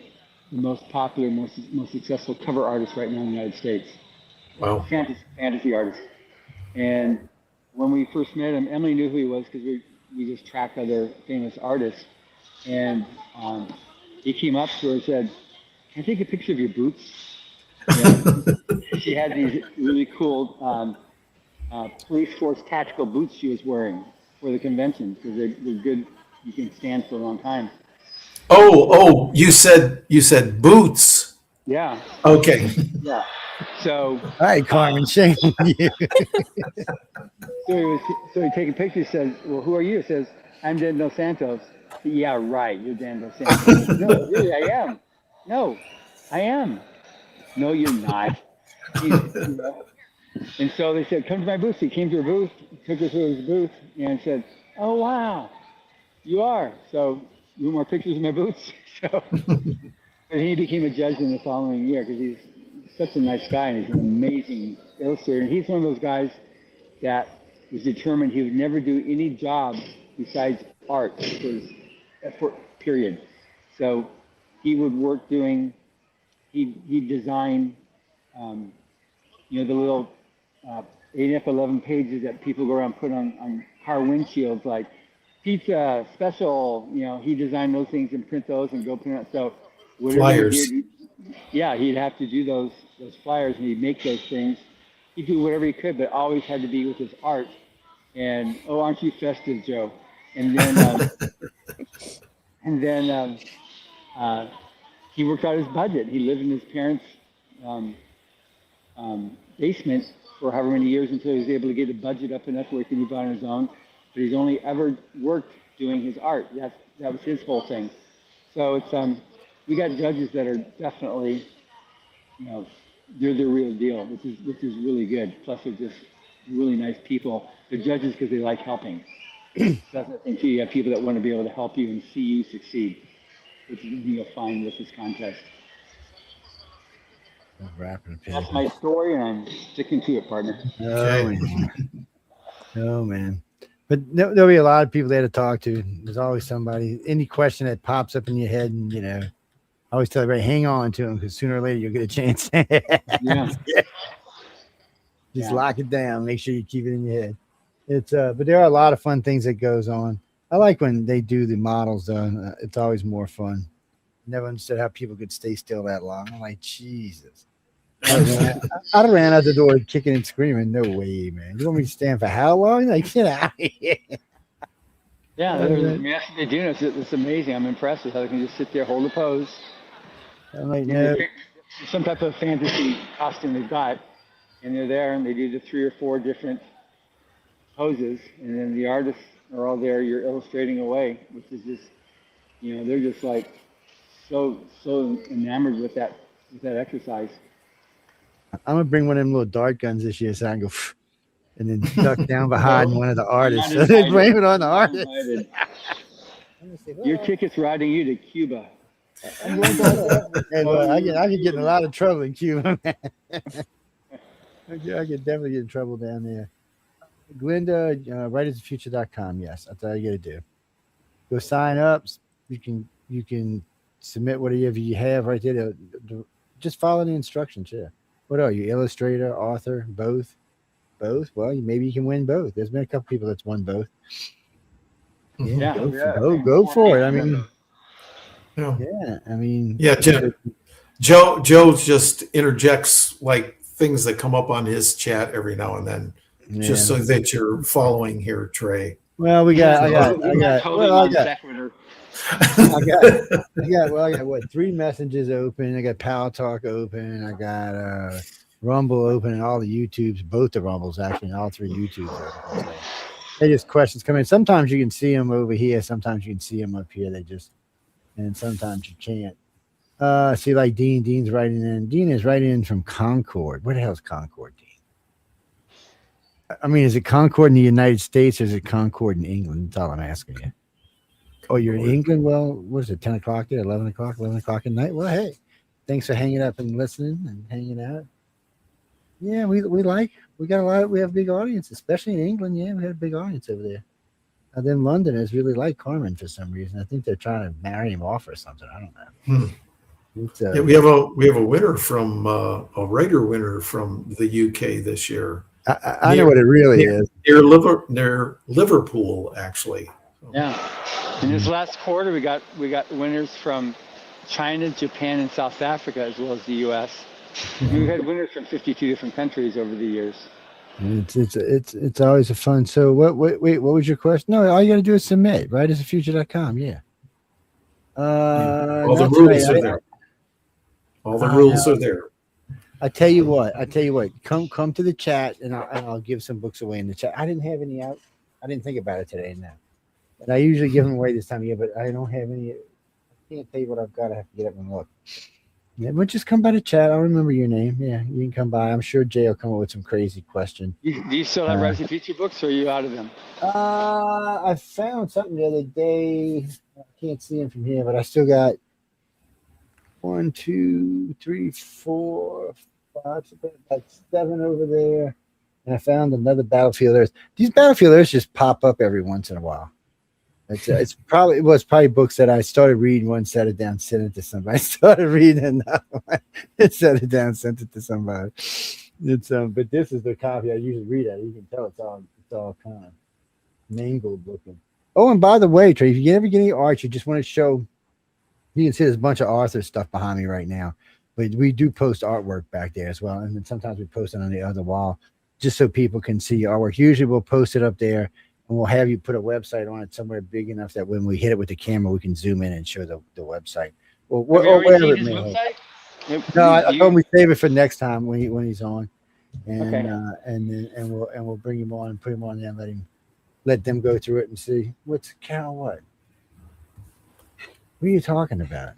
most popular, most successful cover artist right now in the United States. Wow. Fantasy artist. And when we first met him, Emily knew who he was because we just tracked other famous artists. And he came up to her and said, "Can I take a picture of your boots?" She had these really cool police force tactical boots she was wearing for the convention because they're good. You can stand for a long time. Oh, you said boots. Yeah. Okay. Yeah. So. All right, Carmen, shame on you. So he taking pictures. Says, "Well, who are you?" It says, "I'm Dan Dos Santos." "Yeah, right. You're Dan Dos Santos." "No, really, I am." "No, I am." "No, you're not." And so they said, "Come to my booth." He came to her booth, took us to his booth, and said, "Oh wow, you are." So, "You want more pictures of my boots?" So, and he became a judge in the following year because he's such a nice guy and he's an amazing illustrator. And he's one of those guys that was determined he would never do any job besides art for period. So he would work doing. He'd design, the little 8x11 pages that people go around and put on car windshields, like pizza special. He designed those things and print those and go print out. So Flyers. He'd have to do those flyers, and he'd make those things. He'd do whatever he could, but always had to be with his art. And aren't you festive, Joe? And then he worked out his budget. He lived in his parents' basement for however many years until he was able to get the budget up enough where he could move on his own. But he's only ever worked doing his art. That was his whole thing. So it's we got judges that are definitely, they're the real deal, which is really good. Plus they're just really nice people. They're judges because they like helping. That's the thing too. You have people that want to be able to help you and see you succeed, which is what you'll find with this contest. That's my story, and I'm sticking to it, partner. Oh man. But there'll be a lot of people there to talk to. There's always somebody. Any question that pops up in your head, and I always tell everybody, hang on to them because sooner or later you'll get a chance. Yeah. Just lock it down. Make sure you keep it in your head. It's but there are a lot of fun things that goes on. I like when they do the models though. It's always more fun. Never understood how people could stay still that long. I'm like, Jesus. I'd have ran out the door kicking and screaming. No way, man. You want me to stand for how long? Like, get out of here. Yeah, I mean, that's what they do. It's amazing. I'm impressed with how they can just sit there, hold a pose. I'm like, You no. know, some type of fantasy costume they've got, and they're there, and they do the 3 or 4 different poses, and then the artists are all there. You're illustrating away, which is just, you know, they're just like so enamored with that exercise. I'm gonna bring one of them little dart guns this year, so I can go and then duck down behind one of the artists. So they blame it on the artist. Your ticket's riding you to Cuba. I'm going to, hey, look, I can get in a lot of trouble in Cuba, man. I could definitely get in trouble down there. Glinda, writersfuture.com. Yes, that's all you got to do. Go sign up. You can submit whatever you have right there. Just follow the instructions. Yeah. What are you? Illustrator, author, both? Both? Well, maybe you can win both. There's been a couple people that's won both. Yeah, go for it. I mean, Joe just interjects like things that come up on his chat every now and then, just so that you're following here, Trey. Well, I got what, 3 messages open. I got Power Talk open. I got Rumble open, and all the YouTubes, both the Rumbles actually, and all 3 YouTubes open. They just questions come in. Sometimes you can see them over here. Sometimes you can see them up here. And sometimes you can't. See, like Dean's writing in. Dean is writing in from Concord. Where the hell is Concord, Dean? I mean, is it Concord in the United States, or is it Concord in England? That's all I'm asking you. Oh, you're in England? Well, what is it, 10 o'clock there, 11 o'clock at night? Well, hey, thanks for hanging up and listening and hanging out. Yeah, we have a big audience, especially in England. Yeah, we had a big audience over there. Then Londoners really like Carmen for some reason. I think they're trying to marry him off or something. I don't know. We have a winner from a writer winner from the UK this year. I know what it really is. Near Liverpool, actually. Yeah. In this last quarter, we got winners from China, Japan, and South Africa, as well as the U.S. We've had winners from 52 different countries over the years. It's always a fun. So what was your question? No, all you got to do is submit. Writersfuture.com. Yeah. All the rules are there. All the rules are there. I tell you what. Come to the chat, and I'll give some books away in the chat. I didn't have any out. I didn't think about it today. Now, and I usually give them away this time of year, but I don't have any. I can't tell you what I've got. I have to get up and look. Yeah, but just come by the chat. I'll remember your name. Yeah, you can come by. I'm sure Jay will come up with some crazy question. Do you still have Writers Future books, or are you out of them? I found something the other day. I can't see them from here, but I still got 1, 2, 3, 4, 5, about 7 over there. And I found another Battlefield Earth. These Battlefield Earths just pop up every once in a while. It was probably books that I started reading one, set it down, sent it to somebody. I started reading another one, set it down, sent it to somebody. But this is the copy I usually read at. You can tell it's all kind of mangled looking. Oh, and by the way, Trey, if you ever get any art, you just want to show. You can see there's a bunch of Arthur stuff behind me right now, but we do post artwork back there as well, and then sometimes we post it on the other wall, just so people can see artwork. Usually, we'll post it up there. And we'll have you put a website on it somewhere big enough that when we hit it with the camera, we can zoom in and show the website. Or wherever it may be. No, I told him we save it for next time when he's on, and okay. and we'll bring him on and put him on there and let them go through it and see what. What are you talking about?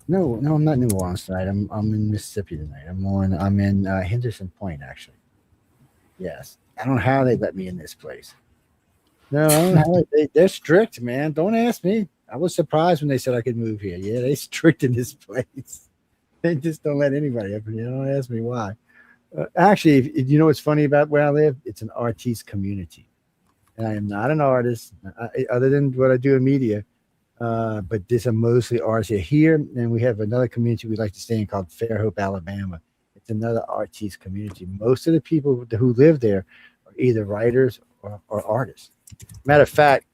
No, I'm not in New Orleans tonight. I'm in Mississippi tonight. I'm in Henderson Point actually. Yes, I don't know how they let me in this place. No, I don't know. They're strict, man. Don't ask me. I was surprised when they said I could move here. Yeah, they're strict in this place. They just don't let anybody up here. Don't ask me why. Actually, if you know what's funny about where I live? It's an artiste community. And I am not an artist, other than what I do in media. But these are mostly artists here. And we have another community we like to stay in called Fairhope, Alabama. It's another artiste community. Most of the people who live there are either writers or artists. Matter of fact,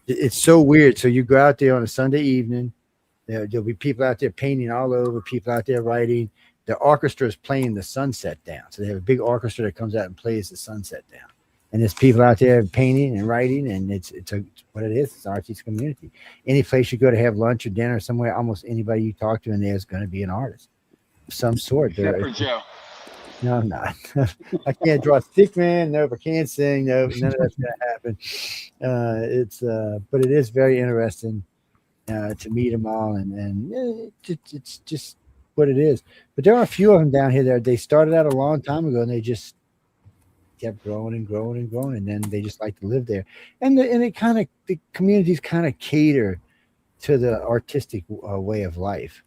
it's so weird. So you go out there on a Sunday evening, there'll be people out there painting all over, people out there writing. The orchestra is playing the sunset down. So they have a big orchestra that comes out and plays the sunset down. and there's people out there painting and writing, and it's what it is. It's an artist community. Any place you go to have lunch or dinner somewhere, almost anybody you talk to in there is going to be an artist of some sort. Except for Joe. No, I'm not. I can't draw a stick man. Nope. I can't sing. Nope. None of that's going to happen. But it is very interesting to meet them all, and it's just what it is. But there are a few of them down here that they started out a long time ago, and they just kept growing and growing and growing, and then they just like to live there. And the communities kind of cater to the artistic way of life.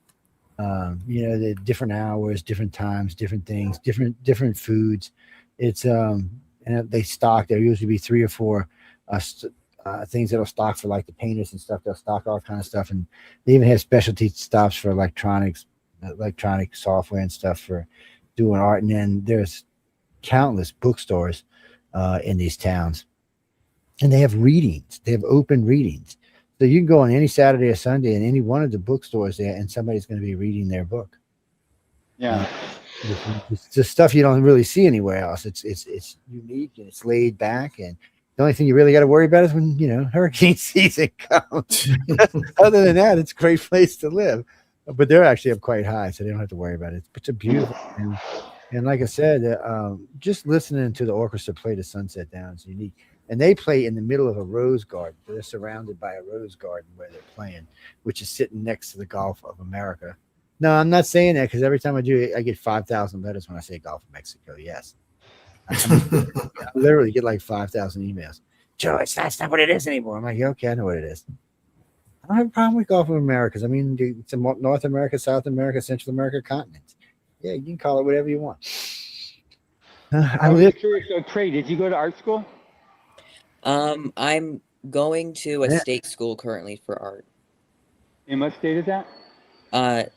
The different hours, different times, different things, different foods. It's and they stock. There'll usually be 3 or 4 things that'll stock for like the painters and stuff. They'll stock all kind of stuff, and they even have specialty stops for electronic software and stuff for doing art. And then there's countless bookstores in these towns, and they have readings. They have open readings. So you can go on any Saturday or Sunday in any one of the bookstores there, and somebody's going to be reading their book. Yeah, it's just stuff you don't really see anywhere else. It's unique and it's laid back, and the only thing you really got to worry about is when hurricane season comes. Other than that, it's a great place to live. But they're actually up quite high, so they don't have to worry about it. It's a beautiful, and like I said, just listening to the orchestra play the Sunset Down is unique. And they play in the middle of a rose garden. They're surrounded by a rose garden where they're playing, which is sitting next to the Gulf of America. No, I'm not saying that because every time I do it, I get 5,000 letters when I say Gulf of Mexico. Yes. I literally get like 5,000 emails. Joe, that's not what it is anymore. I'm like, yeah, okay, I know what it is. I don't have a problem with Gulf of America. I mean, it's a North America, South America, Central America continent. Yeah, you can call it whatever you want. I was curious. So, Trey, did you go to art school? I'm going to a state school currently for art. In what state is that?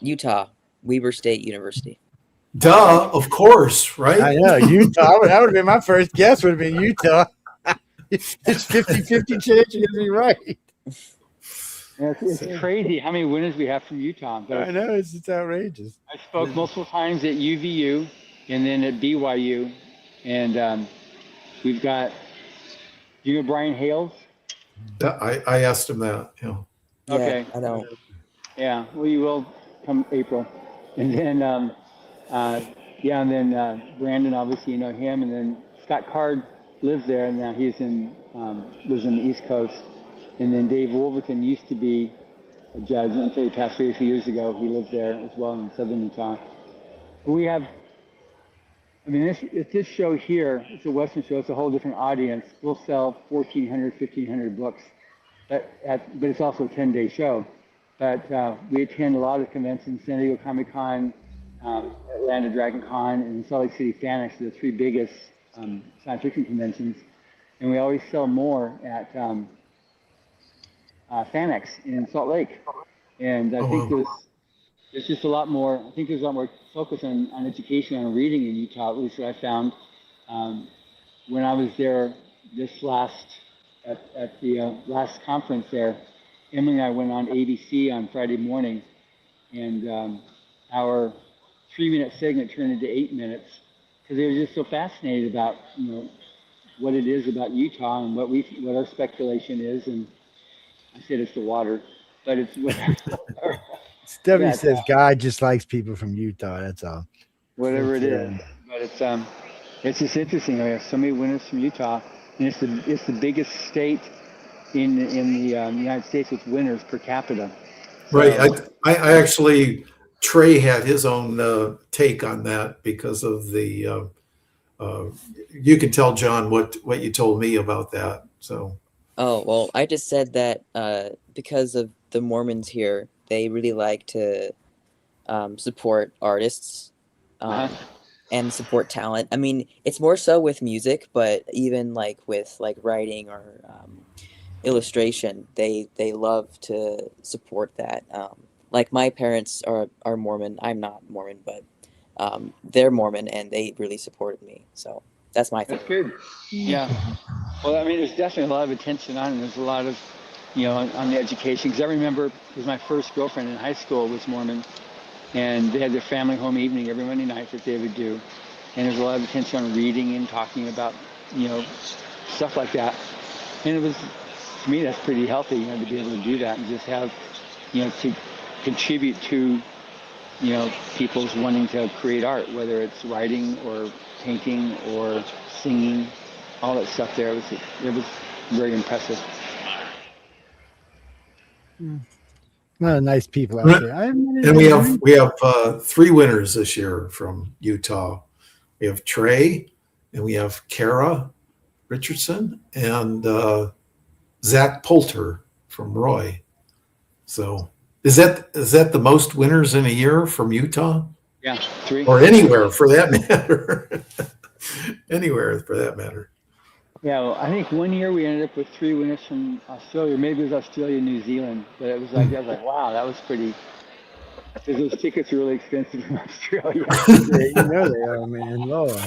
Utah, Weber State University. Duh, of course, right? I know, Utah. That would have been my first guess, would have been Utah. It's 50-50 chance you're going to be right. Yeah, it's crazy how many winners we have from Utah. But I know, it's outrageous. I spoke multiple times at UVU and then at BYU. And we've got, do you know Brian Hales? I asked him that. Yeah. Okay. I know. Yeah, well, you will come April. And then, and then Brandon, obviously, you know him. And then Scott Card lives there, and now he's lives in the East Coast. And then Dave Wolverton used to be a judge until he passed away a few years ago. He lived there as well in southern Utah. But we have, this show here, it's a Western show, it's a whole different audience. We'll sell 1,400, 1,500 books, but it's also a 10-day show. But we attend a lot of conventions, San Diego Comic Con, Atlanta Dragon Con, and Salt Lake City FanX, the 3 biggest science fiction conventions. And we always sell more at FanX in Salt Lake. And I think there's just a lot more, I think there's a lot more focus on education and reading in Utah, at least what I found. When I was there at the last conference there, Emily and I went on ABC on Friday morning, and our 3-minute segment turned into 8 minutes because they were just so fascinated about what it is about Utah and what our speculation is. And I said it's the water, but it's whatever. Stephanie says God just likes people from Utah. That's all. Whatever it is, but it's just interesting. We have so many winners from Utah, and it's the biggest state in the United States with winners per capita. So, right. I actually, Trey had his own take on that because of the. You can tell John what you told me about that. So. Oh well, I just said that because of the Mormons here, they really like to support artists and support talent. I mean, it's more so with music, but even like with like writing or illustration, they love to support that. Like my parents are Mormon. I'm not Mormon, but they're Mormon, and they really supported me. So that's my thing. That's good. Yeah. Well, I mean, there's definitely a lot of attention on it. There's a lot of, on the education. Because I remember, because my first girlfriend in high school was Mormon, and they had their family home evening every Monday night that they would do. And there's a lot of attention on reading and talking about, stuff like that. And it was, to me, that's pretty healthy, you know, to be able to do that and just have, you know, to contribute to, you know, people's wanting to create art, whether it's writing or painting or singing, all that stuff there. It was very impressive. A lot of nice people out there. And we have 3 winners this year from Utah. We have Tray, and we have Kara Richardson, and Zach Poulter from Roy. So is that the most winners in a year from Utah? Yeah, 3. Or anywhere for that matter. Anywhere for that matter. Yeah, well, I think one year we ended up with 3 winners from Australia. Maybe it was Australia and New Zealand, but it was like, I was like, wow, that was pretty. Because those tickets are really expensive from Australia. You know they are, man. Lord.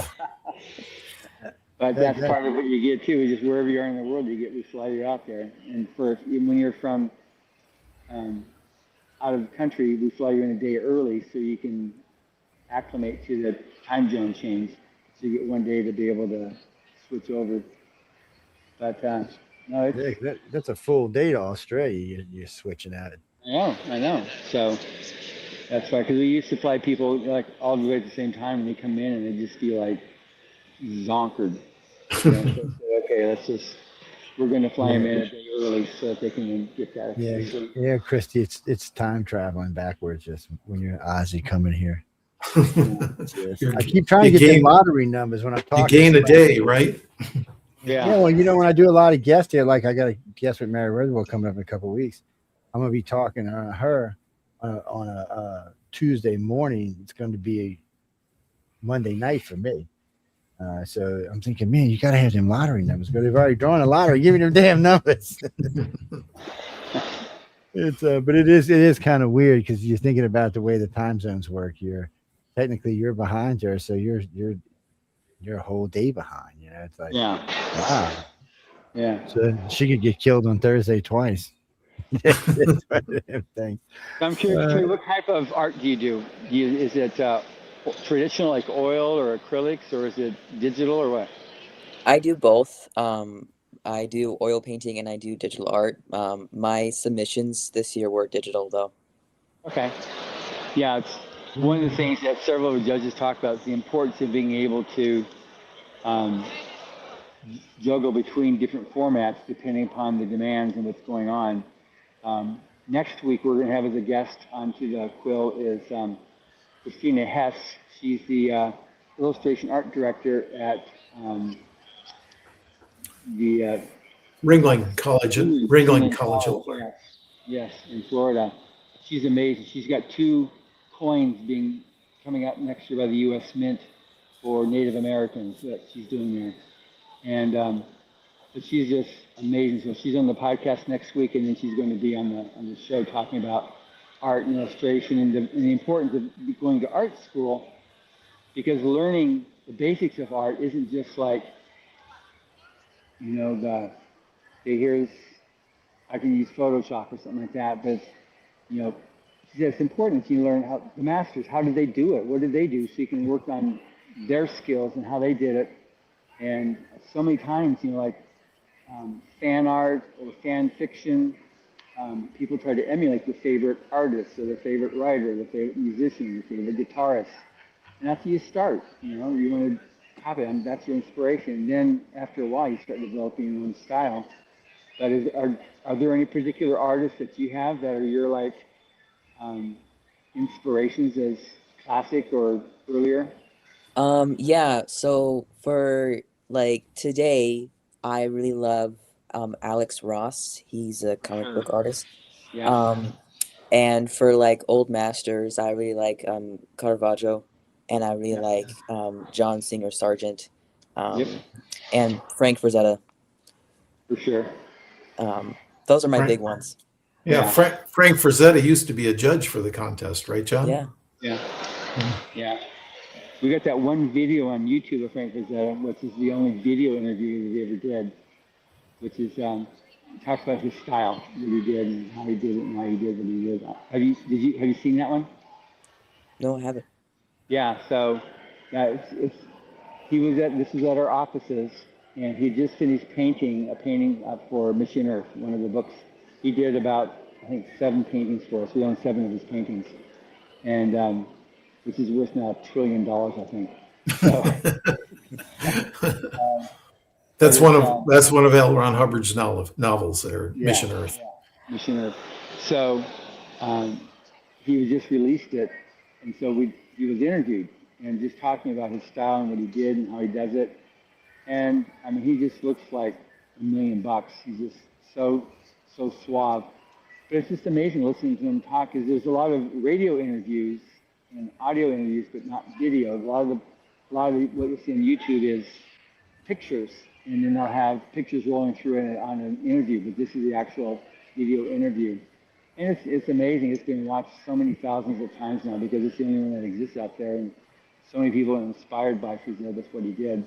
But that's part of what you get too. Is just wherever you are in the world, we fly you out there. And when you're from out of the country, we fly you in a day early so you can acclimate to the time zone change. So you get one day to be able to switch over. But no, that's a full day to Australia. You're switching at it. I know. So that's why, because we used to fly people like all the way at the same time, and they come in and they just feel like zonkered. You know? So, okay, we're going to fly them in a day early so that they can get that. Yeah, Christy, it's time traveling backwards just when you're Ozzy coming here. I keep trying to get the lottery numbers when I'm talking. You gain a day, right? Yeah. Well, you know, when I do a lot of guests here, like I got a guest with Mary Roosevelt coming up in a couple of weeks, I'm going to be talking to her on a Tuesday morning. It's going to be a Monday night for me. So I'm thinking, man, you got to have them lottery numbers. But they've already drawn a lottery. Give me them damn numbers. But it is kind of weird because you're thinking about the way the time zones work. You're behind her, so you're a whole day behind. You know, it's like, wow, yeah. So she could get killed on Thursday twice. Thing. I'm curious, what type of art do you do? Is it traditional, like oil or acrylics, or is it digital or what? I do both. I do oil painting and I do digital art. My submissions this year were digital, though. Okay. Yeah, it's one of the things that several of the judges talk about is the importance of being able to juggle between different formats depending upon the demands and what's going on. Next week, we're going to have as a guest onto the Quill is Christina Hess. She's the illustration art director at the Ringling College of Art. Yes, in Florida. She's amazing. She's got 2 coins coming out next year by the U.S. Mint for Native Americans that she's doing there. And but she's just amazing. So she's on the podcast next week, and then she's going to be on the show talking about art and illustration and the importance of going to art school, because learning the basics of art isn't just like, you know, here's I can use Photoshop or something like that, but you know, it's important you learn how the masters, how did they do it? What did they do? So you can work on their skills and how they did it. And so many times, you know, like fan art or fan fiction, people try to emulate their favorite artist or their favorite writer, their favorite musician, their favorite guitarist. And that's how you start. You know, you want to copy them. That's your inspiration. And then after a while, you start developing your own style. But are there any particular artists that you have that are your like inspirations as classic or earlier? Yeah. So for like today, I really love Alex Ross. He's a comic book artist. Yeah. And for like old masters, I really like Caravaggio, and I really like John Singer Sargent, and Frank Frazetta. For sure. Those are my big ones. Yeah, Frank Frazetta used to be a judge for the contest, right, John? Yeah. We got that one video on YouTube of Frank Frazetta, which is the only video interview that he ever did, which is talks about his style, what he did and how he did it and why he did what he did. Have you seen that one? No, I haven't. Yeah. So this was at our offices, and he just finished painting a painting for Mission Earth, one of the books. He did about, I think, 7 paintings for us. We own 7 of his paintings, and which is worth now $1 trillion, I think. So, that's one of L. Ron Hubbard's novels there, yeah, Mission Earth. Yeah, Mission Earth. So he just released it, and so he was interviewed and just talking about his style and what he did and how he does it. And I mean, he just looks like $1 million. He's just so suave. But it's just amazing listening to him talk, because there's a lot of radio interviews and audio interviews, but not video. A lot of what you'll see on YouTube is pictures, and then they'll have pictures rolling through it on an interview, but this is the actual video interview. And it's amazing. It's been watched so many thousands of times now, because it's the only one that exists out there, and so many people are inspired by Frazetta. That's what he did.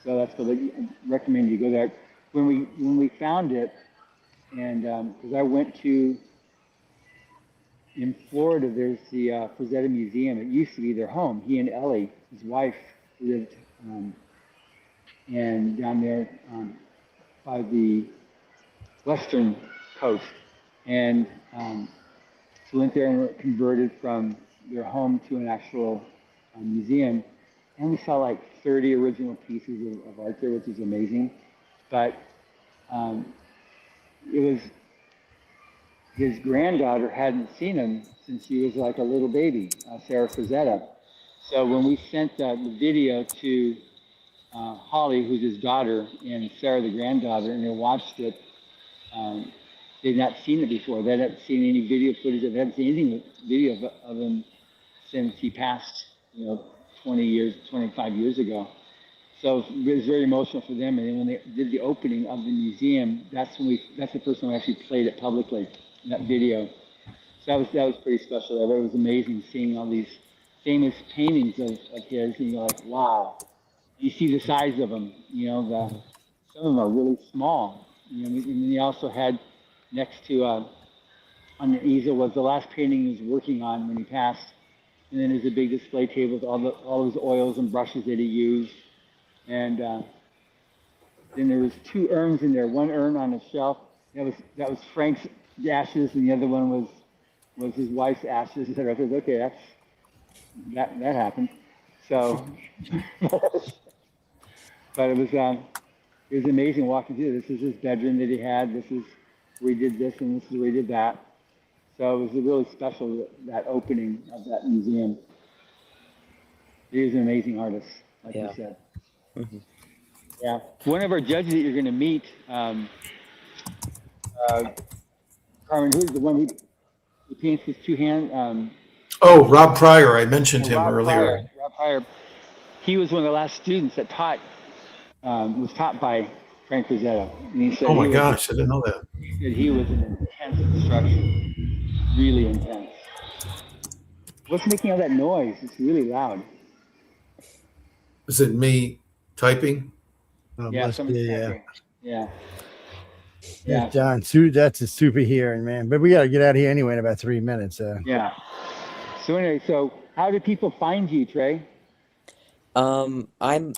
So that's what I recommend you go there. When we found it, and because I went to, in Florida, there's the Frazetta Museum. It used to be their home. He and Ellie, his wife, lived and down there by the western coast. And so went there and were converted from their home to an actual museum. And we saw like 30 original pieces of art there, which is amazing. But it was, his granddaughter hadn't seen him since she was like a little baby, Sarah Frazetta. So when we sent the video to Holly, who's his daughter, and Sarah, the granddaughter, and they watched it, they'd not seen it before. They hadn't seen any video footage. They hadn't seen anything video of him since he passed, 25 years ago. So it was very emotional for them. And then when they did the opening of the museum, that's the first time we actually played it publicly, that video. So that was pretty special. It was amazing seeing all these famous paintings of his, and you're like, wow. You see the size of them, some of them are really small. And then he also had next to, on the easel, was the last painting he was working on when he passed. And then there's a big display table with all his oils and brushes that he used. And then there was 2 urns in there. One urn on a shelf, that was Frank's ashes, and the other one was his wife's ashes. And I said, okay, that happened. So, but it was amazing walking through. This is his bedroom that he had. This is where he did this, and this is where he did that. So it was really special, that opening of that museum. He is an amazing artist, like you said. Mm-hmm. Yeah. One of our judges that you're going to meet, Carmen, who's the one who paints with 2 hands? Rob Pryor. I mentioned him earlier. Rob Pryor. He was one of the last students that was taught by Frank Frazetta. And he said, oh my gosh, I didn't know that. He said he was an intense instructor, really intense. What's making all that noise? It's really loud. Is it me typing? Yeah, yeah. John, that's a super hearing, man. But we got to get out of here anyway in about 3 minutes. Yeah. So anyway, how do people find you, Tray? I'm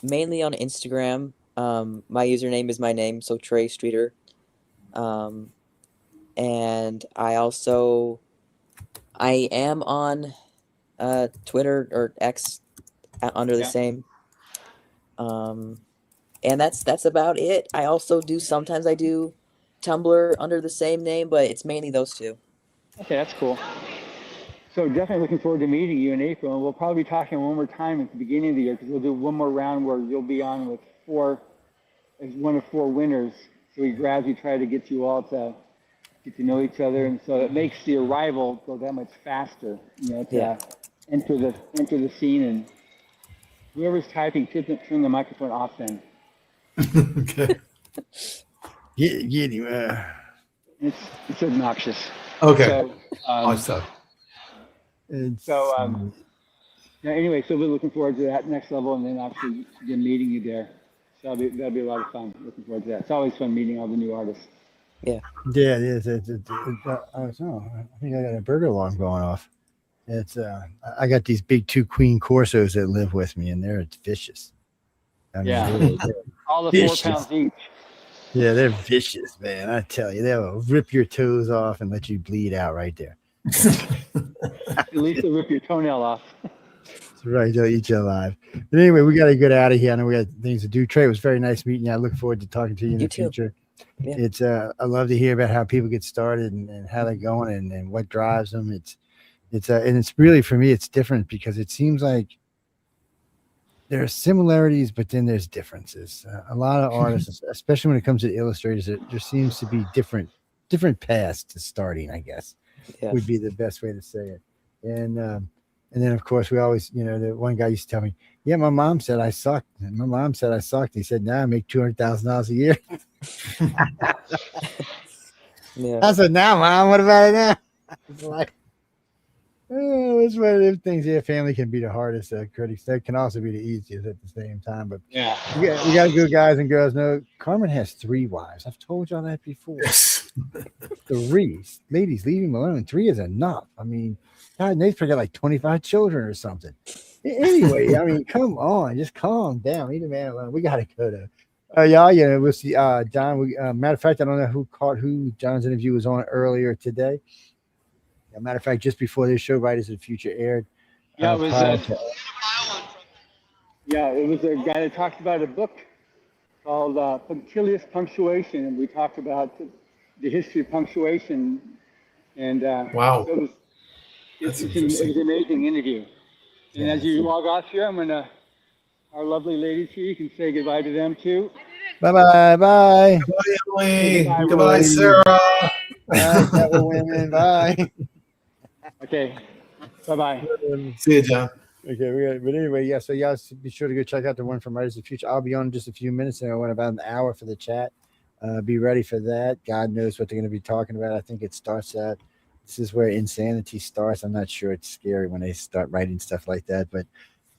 mainly on Instagram. My username is my name, so Tray Streeter. And I am on Twitter or X under the same. And that's about it. I also sometimes I do Tumblr under the same name, but it's mainly those 2. Okay, that's cool. So definitely looking forward to meeting you in April, and we'll probably be talking one more time at the beginning of the year, because we'll do one more round where you'll be on with 4 as one of 4 winners. So we gradually try to get you all to get to know each other, and so it makes the arrival go that much faster. To enter the scene, and whoever's typing, turn the microphone off then. Okay. Get him. It's obnoxious. Okay. Anyway, so we're looking forward to that next level, and then actually again meeting you there. So that'll be a lot of fun. Looking forward to that. It's always fun meeting all the new artists. Yeah. Yeah, it is. I think I got a burger alarm going off. It's I got these big 2 Queen Corsos that live with me, and they're vicious. Really all of Vicious. 4 pounds each. Yeah, they're vicious, man. I tell you, they'll rip your toes off and let you bleed out right there. At least they'll rip your toenail off. That's right, they'll eat you alive. But anyway, we got to get out of here. I know we got things to do. Trey, it was very nice meeting you. I look forward to talking to you in You the too. future. Yeah. It's I love to hear about how people get started and how they're going and what drives them. It's and it's really, for me, it's different because it seems like there are similarities, but then there's differences. A lot of artists, especially when it comes to illustrators, there seems to be different paths to starting, I guess, Yeah. would be the best way to say it. And then, of course, we always, the one guy used to tell me, yeah, my mom said I sucked. And my mom said I sucked. He said, now I make $200,000 a year. Yeah. I said, now, Mom, what about it now? It's like, oh, it's one of those things. Yeah, family can be the hardest critics. That can also be the easiest at the same time. But Yeah. we got good guys and girls. No, Carmen has 3 wives. I've told y'all that before. Yes. 3. Ladies, leave him alone. 3 is enough. I mean, God, they've got like 25 children or something. Anyway, I mean, come on, just calm down. Leave the man alone. We got to go to. Yeah, we'll see. John, matter of fact, I don't know who John's interview was on earlier today. Matter of fact, just before this show, Writers of the Future aired. Yeah, it was a guy that talked about a book called Punctilious Punctuation, and we talked about the history of punctuation. And Wow. it was an amazing interview. And as you log off here, our lovely ladies here, you can say goodbye to them too. Bye. Bye, Emily. Goodbye, Goodbye, Emily. Sarah. Bye, women. Bye. Okay. Bye-bye. See you, John. Okay, but anyway, yeah. So y'all be sure to go check out the one from Writers of the Future. I'll be on in just a few minutes, and I went about an hour for the chat. Be ready for that. God knows what they're going to be talking about. I think it starts at. This is where insanity starts. I'm not sure. It's scary when they start writing stuff like that, but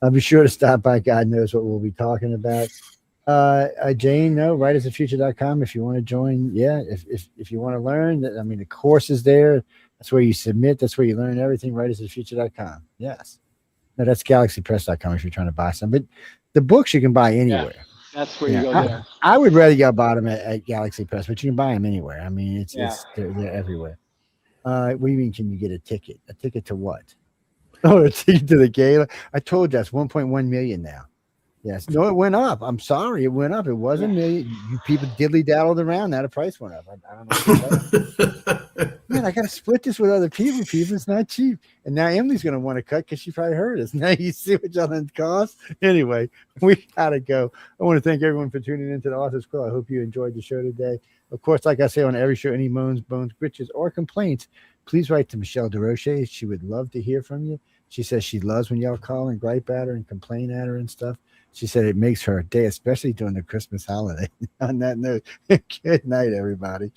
I'll be sure to stop by. God knows what we'll be talking about. Jane, no, writersoffuture.com if you want to join. Yeah, if you want to learn, I mean, the course is there. That's where you submit. That's where you learn everything. Writersoffuture.com. Yes. No, that's galaxypress.com if you're trying to buy some. But the books you can buy anywhere. Yeah, that's where you go there. I would rather y'all buy them at Galaxy Press, but you can buy them anywhere. I mean, they're everywhere. What do you mean? Can you get a ticket? A ticket to what? Oh, a ticket to the gala. I told you that's 1.1 million now. Yes. No, it went up. I'm sorry, it went up. It wasn't million. You people diddly daddled around. Now the price went up. I don't know. Man, I got to split this with other people. It's not cheap. And now Emily's going to want to cut because she probably heard us. Now you see what y'all done cost. Anyway, we got to go. I want to thank everyone for tuning into the Authors Quill. I hope you enjoyed the show today. Of course, like I say on every show, any moans, bones, bitches, or complaints, please write to Michelle DeRoche. She would love to hear from you. She says she loves when y'all call and gripe at her and complain at her and stuff. She said it makes her day, especially during the Christmas holiday. On that note, good night, everybody.